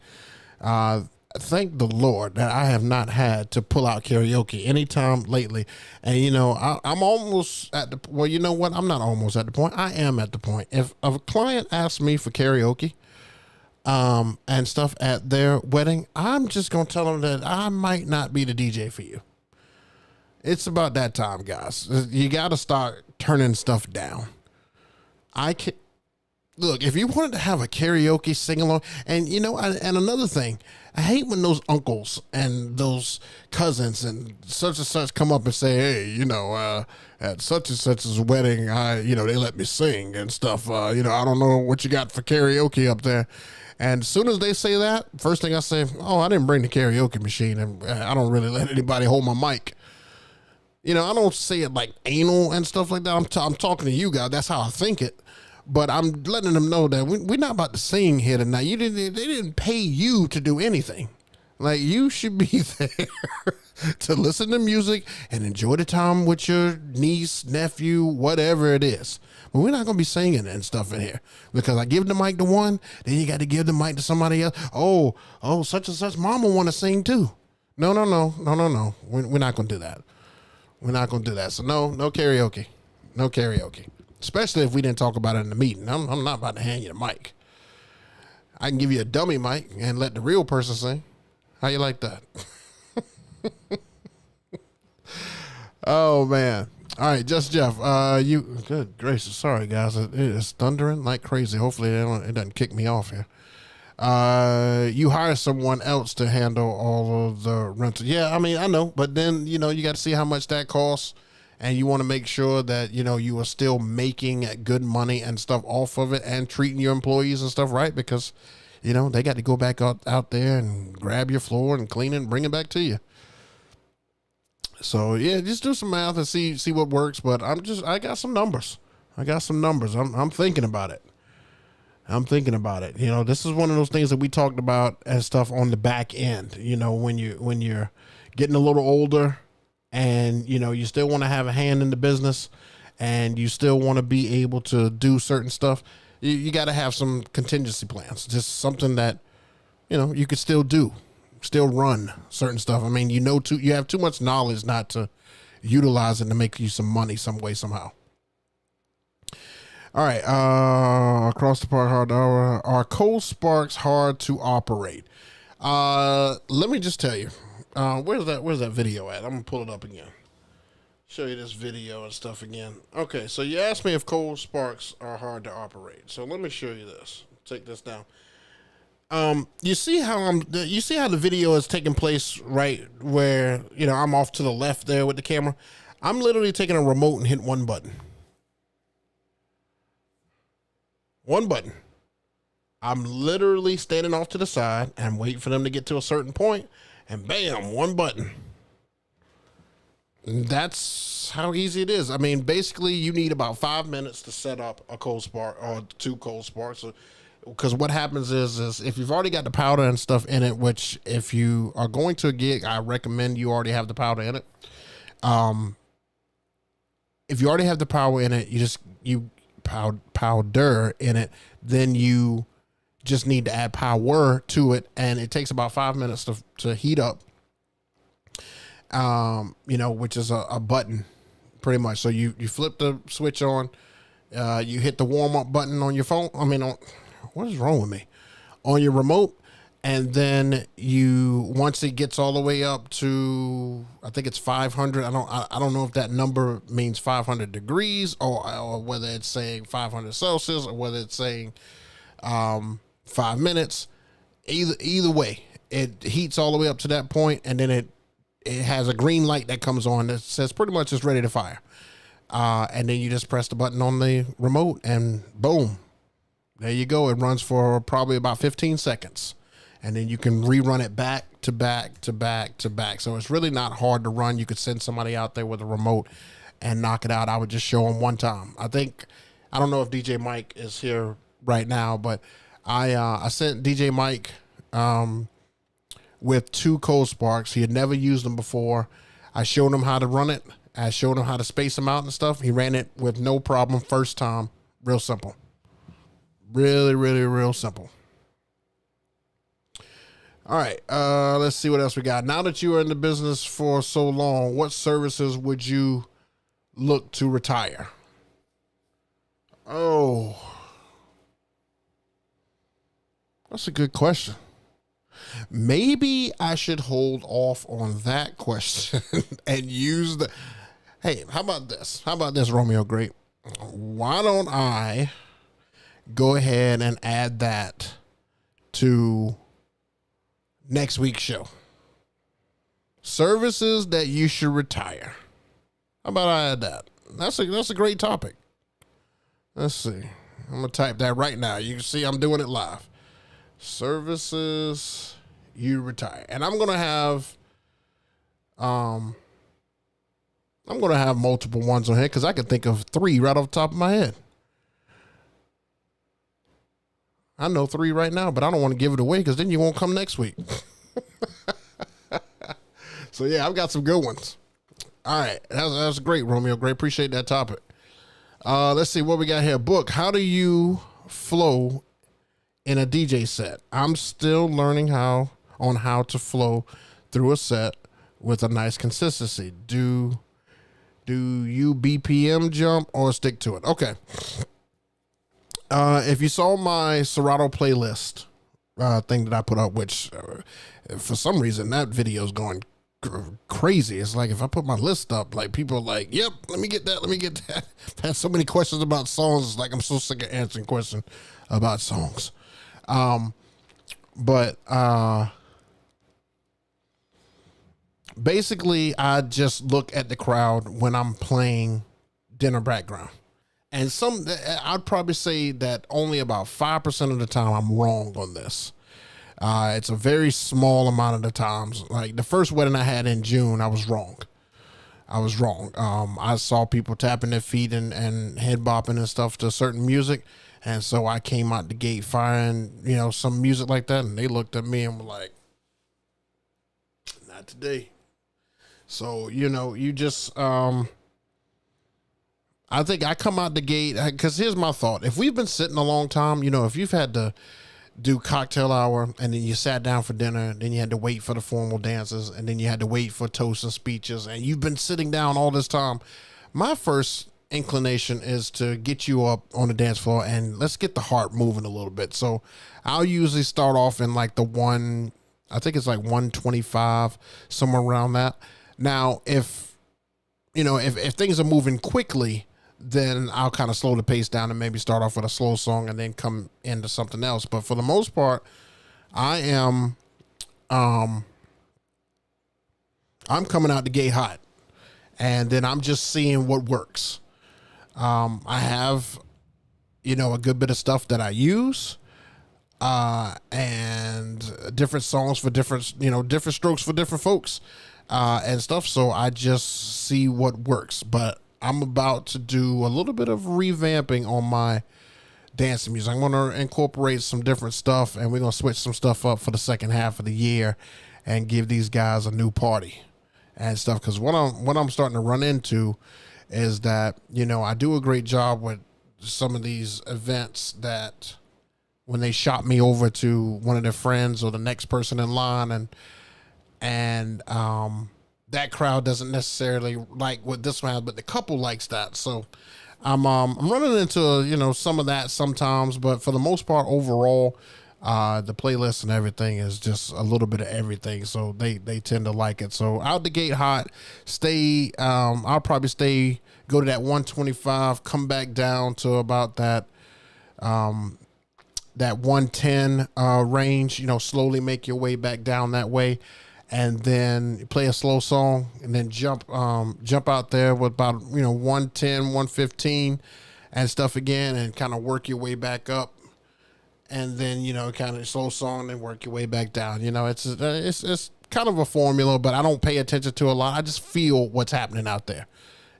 Thank the Lord that I have not had to pull out karaoke anytime lately. And, I'm almost at the, well, you know what? I'm not almost at the point. I am at the point. If a client asks me for karaoke, and stuff at their wedding, I'm just going to tell them that I might not be the DJ for you. It's about that time, guys. You got to start turning stuff down. Look, if you wanted to have a karaoke sing-along, and and another thing, I hate when those uncles and those cousins and such come up and say, hey, at such and such's wedding, they let me sing and stuff. I don't know what you got for karaoke up there. And as soon as they say that, first thing I say, oh, I didn't bring the karaoke machine, and I don't really let anybody hold my mic. I don't say it like anal and stuff like that. I'm talking to you guys. That's how I think it. But I'm letting them know that we're not about to sing here tonight. They didn't pay you to do anything. Like, you should be there to listen to music and enjoy the time with your niece, nephew, whatever it is. But we're not going to be singing and stuff in here, because I give the mic to one, then you got to give the mic to somebody else. Oh, such and such mama want to sing too. No. We're not going to do that. We're not going to do that. So no karaoke. No karaoke. Especially if we didn't talk about it in the meeting. I'm not about to hand you the mic. I can give you a dummy mic and let the real person sing. How you like that? Oh, man. All right, Just Jeff. Good gracious. Sorry, guys. It's thundering like crazy. Hopefully it doesn't kick me off here. You hire someone else to handle all of the rental. Yeah, I know. But then, you got to see how much that costs. And you want to make sure that, you are still making good money and stuff off of it and treating your employees and stuff right, because, they got to go back out there and grab your floor and clean it and bring it back to you. So, yeah, just do some math and see what works. But I got some numbers. I'm thinking about it. This is one of those things that we talked about as stuff on the back end, when you're getting a little older, and you still want to have a hand in the business, and you still want to be able to do certain stuff. You got to have some contingency plans, just something that you could still do, still run certain stuff. You have too much knowledge not to utilize it to make you some money some way, somehow. All right, across the park, hard to operate. Are Cold Sparks hard to operate? Let me just tell you. Where's that video at? I'm gonna pull it up again. Show you this video and stuff again. Okay, so you asked me if Cold Sparks are hard to operate. So let me show you this. Take this down. You see how the video is taking place right where I'm off to the left there with the camera. I'm literally taking a remote and hit one button. One button. I'm literally standing off to the side and waiting for them to get to a certain point. And bam, one button. And that's how easy it is. Basically, you need about 5 minutes to set up a Cold Spark or 2 Cold Sparks. Because what happens is if you've already got the powder and stuff in it, which if you are going to a gig, I recommend you already have the powder in it. If you already have the powder in it, powder in it, then you just need to add power to it, and it takes about 5 minutes to heat up, which is a button pretty much. So you flip the switch on, you hit the warm up button on your phone. What is wrong with me? On your remote, and then once it gets all the way up to, I think it's 500. I don't know if that number means 500 degrees or whether it's saying 500 Celsius or whether it's saying 5 minutes. Either way, it heats all the way up to that point, and then it has a green light that comes on that says pretty much it's ready to fire. And then you just press the button on the remote and boom, there you go. It runs for probably about 15 seconds. And then you can rerun it back to back to back to back. So it's really not hard to run. You could send somebody out there with a remote and knock it out. I would just show them one time. I don't know if DJ Mike is here right now, but I sent DJ Mike with 2 Cold Sparks. He had never used them before. I showed him how to run it. I showed him how to space them out and stuff. He ran it with no problem first time. Real simple. Really, really, real simple. All right, let's see what else we got. Now that you are in the business for so long, what services would you look to retire? Oh, that's a good question. Maybe I should hold off on that question and use the... Hey, how about this? How about this, Romeo Great? Why don't I go ahead and add that to next week's show? Services that you should retire. How about I add that? That's a great topic. Let's see. I'm gonna type that right now. You can see I'm doing it live. Services you retire, and I'm gonna have multiple ones on here because I can think of 3 right off the top of my head. I know 3 right now, but I don't want to give it away because then you won't come next week. So yeah, I've got some good ones. All right, that's great, Romeo. Great, appreciate that topic. Let's see what we got here. Book, how do you flow in a DJ set? I'm still learning how to flow through a set with a nice consistency. Do you BPM jump or stick to it? Okay. If you saw my Serato playlist thing that I put up, which for some reason that video is going crazy. It's like if I put my list up, like people are like, yep, let me get that. I have so many questions about songs. It's like I'm so sick of answering questions about songs. Basically, I just look at the crowd when I'm playing dinner background. And I'd probably say that only about 5% of the time I'm wrong on this. It's a very small amount of the times. Like the first wedding I had in June, I was wrong. I saw people tapping their feet and head bopping and stuff to certain music. And so I came out the gate firing, some music like that. And they looked at me and were like, not today. So, you just, I think I come out the gate, because here's my thought. If we've been sitting a long time, if you've had to do cocktail hour and then you sat down for dinner, then you had to wait for the formal dances, and then you had to wait for toasts and speeches, and you've been sitting down all this time, my first inclination is to get you up on the dance floor and let's get the heart moving a little bit. So I'll usually start off in like I think it's like 125, somewhere around that. Now, if things are moving quickly, then I'll kind of slow the pace down and maybe start off with a slow song and then come into something else. But for the most part, I'm coming out the gate hot, and then I'm just seeing what works. I have, a good bit of stuff that I use, and different songs for different strokes for different folks, and stuff. So I just see what works, but I'm about to do a little bit of revamping on my dancing music. I'm going to incorporate some different stuff, and we're going to switch some stuff up for the second half of the year and give these guys a new party and stuff. Because what I'm starting to run into is that, I do a great job with some of these events that when they shop me over to one of their friends or the next person in line, and that crowd doesn't necessarily like what this one has, but the couple likes that. So I'm running into, some of that sometimes, but for the most part, overall, the playlist and everything is just a little bit of everything. So they tend to like it. So out the gate hot, I'll probably go to that 125, come back down to about that 110 range, slowly make your way back down that way. and then play a slow song, and then jump out there with about 110, 115 and stuff again, and kind of work your way back up, and then kind of slow song and work your way back down. It's kind of a formula, but I don't pay attention to a lot. I just feel what's happening out there.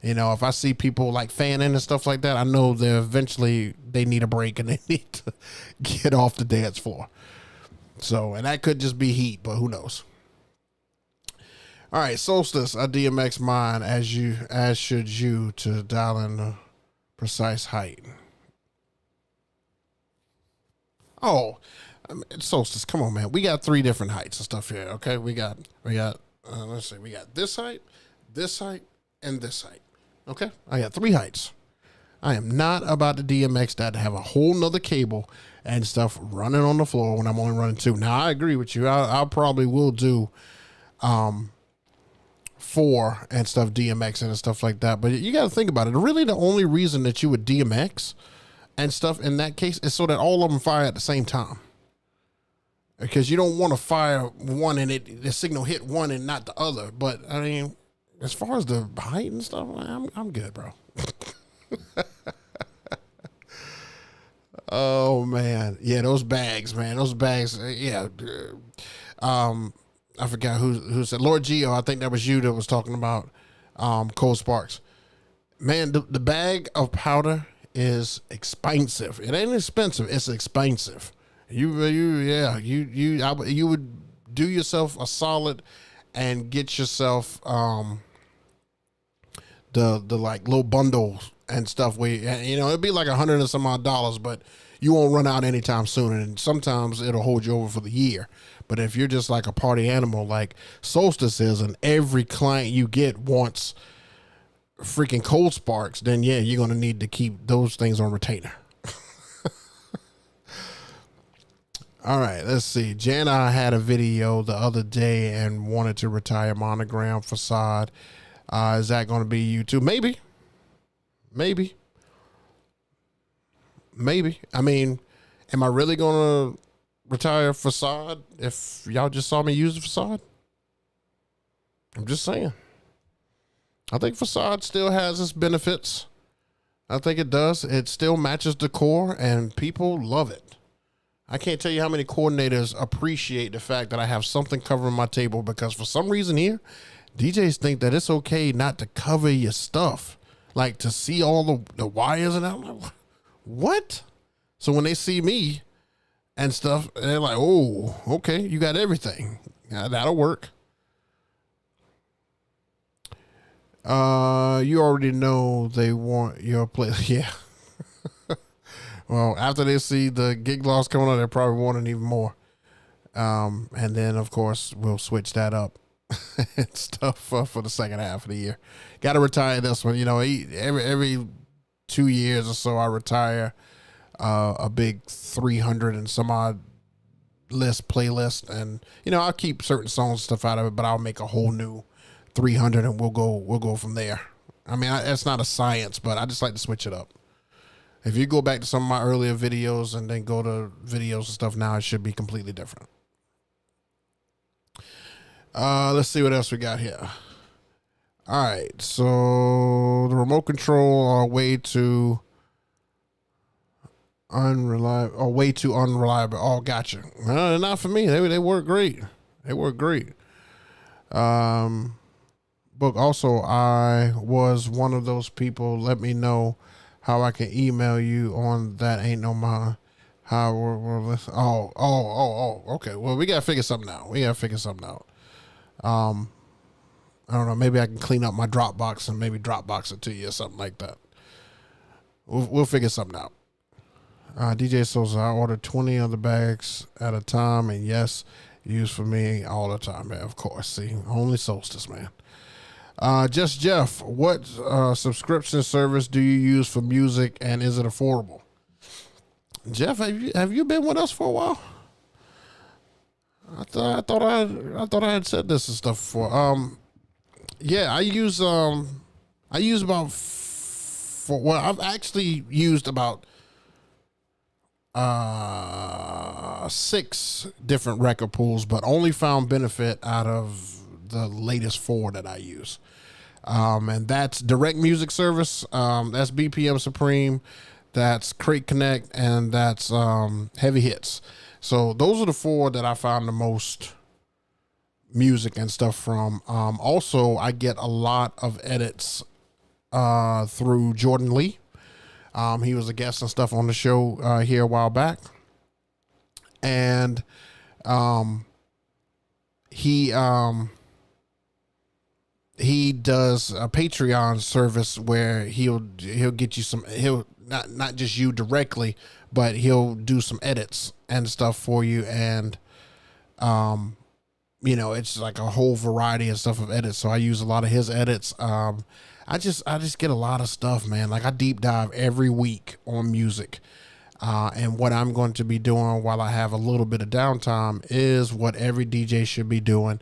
If I see people like fanning and stuff like that, I know that eventually they need a break and they need to get off the dance floor. So, and that could just be heat, but who knows? All right, Solstice, I DMX mine as should you, to dial in the precise height. Oh, Solstice, come on, man. We got 3 different heights and stuff here. Okay, we got. Let's see, we got this height, and this height. Okay, I got 3 heights. I am not about to DMX that to have a whole nother cable and stuff running on the floor when I'm only running 2. Now I agree with you. I probably will do 4 and stuff, DMX and stuff like that. But you got to think about it. Really, the only reason that you would DMX and stuff in that case is so that all of them fire at the same time. Because you don't want to fire one and the signal hit one and not the other. But I mean, as far as the height and stuff, I'm good, bro. Oh man, yeah, those bags, man, yeah. I forgot who said, Lord Geo. I think that was you that was talking about Cold Sparks. Man, the bag of powder is expensive. It ain't expensive. It's expensive. You would do yourself a solid and get yourself the like little bundles and stuff where it'd be like $100 and some odd dollars, but you won't run out anytime soon, and sometimes it'll hold you over for the year. But if you're just like a party animal like Solstice is, and every client you get wants freaking Cold Sparks, then yeah, you're gonna need to keep those things on retainer. All right, let's see. Jana had a video the other day and wanted to retire Monogram Facade. Is that going to be you too? Maybe. I mean, am I really going to retire Facade if y'all just saw me use the Facade? I'm just saying. I think Facade still has its benefits. I think it does. It still matches the core and people love it. I can't tell you how many coordinators appreciate the fact that I have something covering my table, because for some reason here, DJs think that it's okay not to cover your stuff, like to see all the wires, and I'm like, what? So when they see me and stuff, they're like, oh, okay, you got everything. Yeah, that'll work. You already know they want your place. Yeah. Well, after they see the gig loss coming on, they're probably wanting even more. And then, of course, we'll switch that up and stuff for the second half of the year. Got to retire this one. Every 2 years or so, I retire a big 300 and some odd playlist. And, I'll keep certain songs and stuff out of it, but I'll make a whole new 300 and we'll go from there. I mean, it's not a science, but I just like to switch it up. If you go back to some of my earlier videos and then go to videos and stuff now, it should be completely different. Let's see what else we got here. All right, so the remote control are way too unreliable. Oh, gotcha. Not for me. They work great. Book. Also, I was one of those people. Let me know how I can email you on that. Ain't no mind. How we're listen. Okay. Well, we gotta figure something out. I don't know. Maybe I can clean up my Dropbox and maybe Dropbox it to you or something like that. We'll figure something out. DJ Sosa, I ordered 20 of the bags at a time, and yes, used for me all the time, man. Of course. See, only Solstice, man. Just Jeff, what subscription service do you use for music, and is it affordable? Jeff, have you been with us for a while? I thought I had said this and stuff before. Yeah, I use about I've actually used about 6 different record pools, but only found benefit out of the latest 4 that I use. And that's Direct Music Service, that's BPM Supreme, that's Crate Connect, and that's Heavy Hits. So those are the 4 that I found the most music and stuff from. Also, I get a lot of edits through Jordan Lee. He was a guest and stuff on the show here a while back. And he does a Patreon service where he'll get you some, he'll not just you directly, but he'll do some edits and stuff for you. And you know, it's like a whole variety of stuff of edits. So I use a lot of his edits. I just get a lot of stuff, man. Like I deep dive every week on music. And what I'm going to be doing while I have a little bit of downtime is what every DJ should be doing.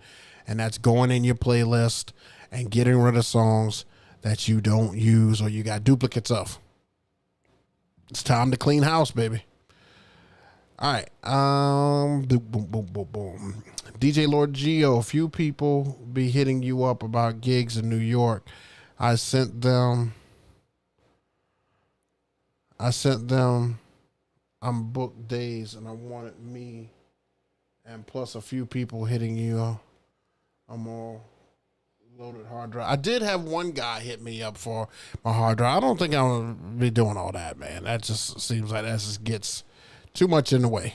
And that's going in your playlist and getting rid of songs that you don't use or you got duplicates of. It's time to clean house, baby. All right. Boom. DJ Lord Geo, a few people be hitting you up about gigs in New York. I sent them I'm booked days and I wanted me and plus a few people hitting you. I'm all loaded hard drive. I did have one guy hit me up for my hard drive. I don't think I'm gonna be doing all that, man. That just seems like that just gets too much in the way.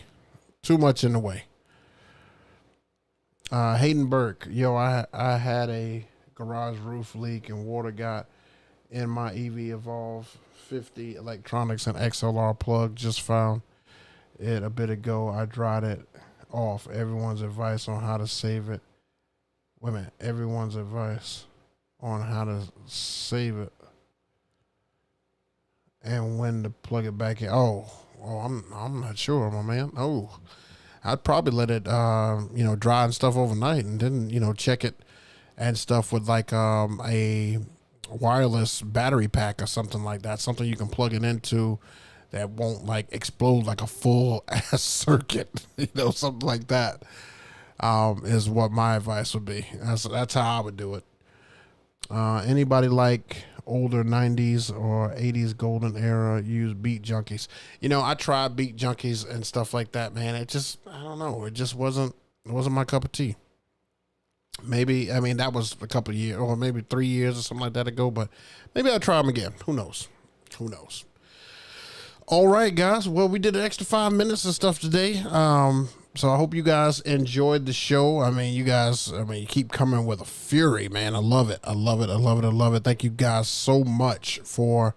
Hayden Burke, yo, I had a garage roof leak and water got in my EV Evolve 50 electronics and XLR plug. Just found it a bit ago. I dried it off. Everyone's advice on how to save it. Wait a minute. Everyone's advice on how to save it and when to plug it back in. Oh, I'm not sure, my man. Oh, I'd probably let it, dry and stuff overnight and then, check it and stuff with like a wireless battery pack or something like that. Something you can plug it into that won't like explode like a full ass circuit, something like that. Is what my advice would be. That's how I would do it. Anybody like older 90s or 80s golden era use Beat Junkies? I tried Beat Junkies and stuff like that, man. It just, I don't know. It just wasn't my cup of tea. Maybe, that was a couple of years or maybe 3 years or something like that ago, but maybe I'll try them again. Who knows? All right, guys. Well, we did an extra 5 minutes and stuff today. So I hope you guys enjoyed the show. You keep coming with a fury, man. I love it. Thank you guys so much for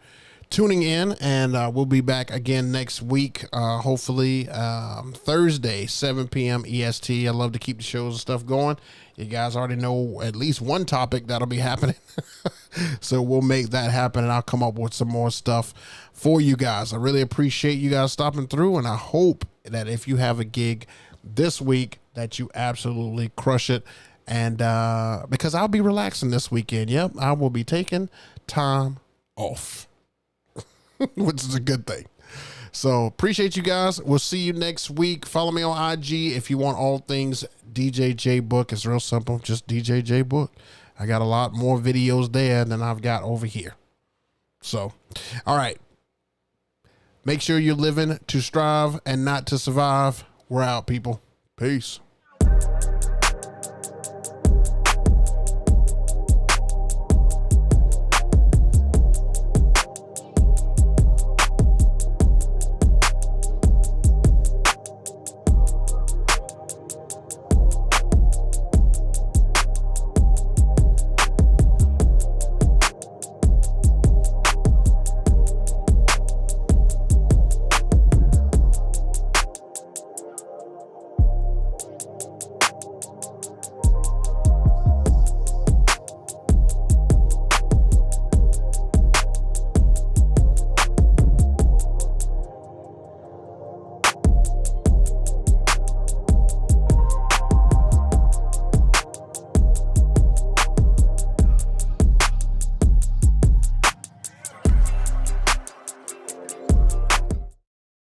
tuning in, and we'll be back again next week. Hopefully Thursday, 7 p.m. EST. I love to keep the shows and stuff going. You guys already know at least one topic that'll be happening. So we'll make that happen, and I'll come up with some more stuff for you guys. I really appreciate you guys stopping through, and I hope that if you have a gig this week that you absolutely crush it. And because I'll be relaxing this weekend. Yep, I will be taking time off, which is a good thing. So appreciate you guys. We'll see you next week. Follow me on IG if you want all things DJ JayBook. It's real simple. Just DJ JayBook. I got a lot more videos there than I've got over here. So, all right. Make sure you're living to strive and not to survive. We're out, people. Peace.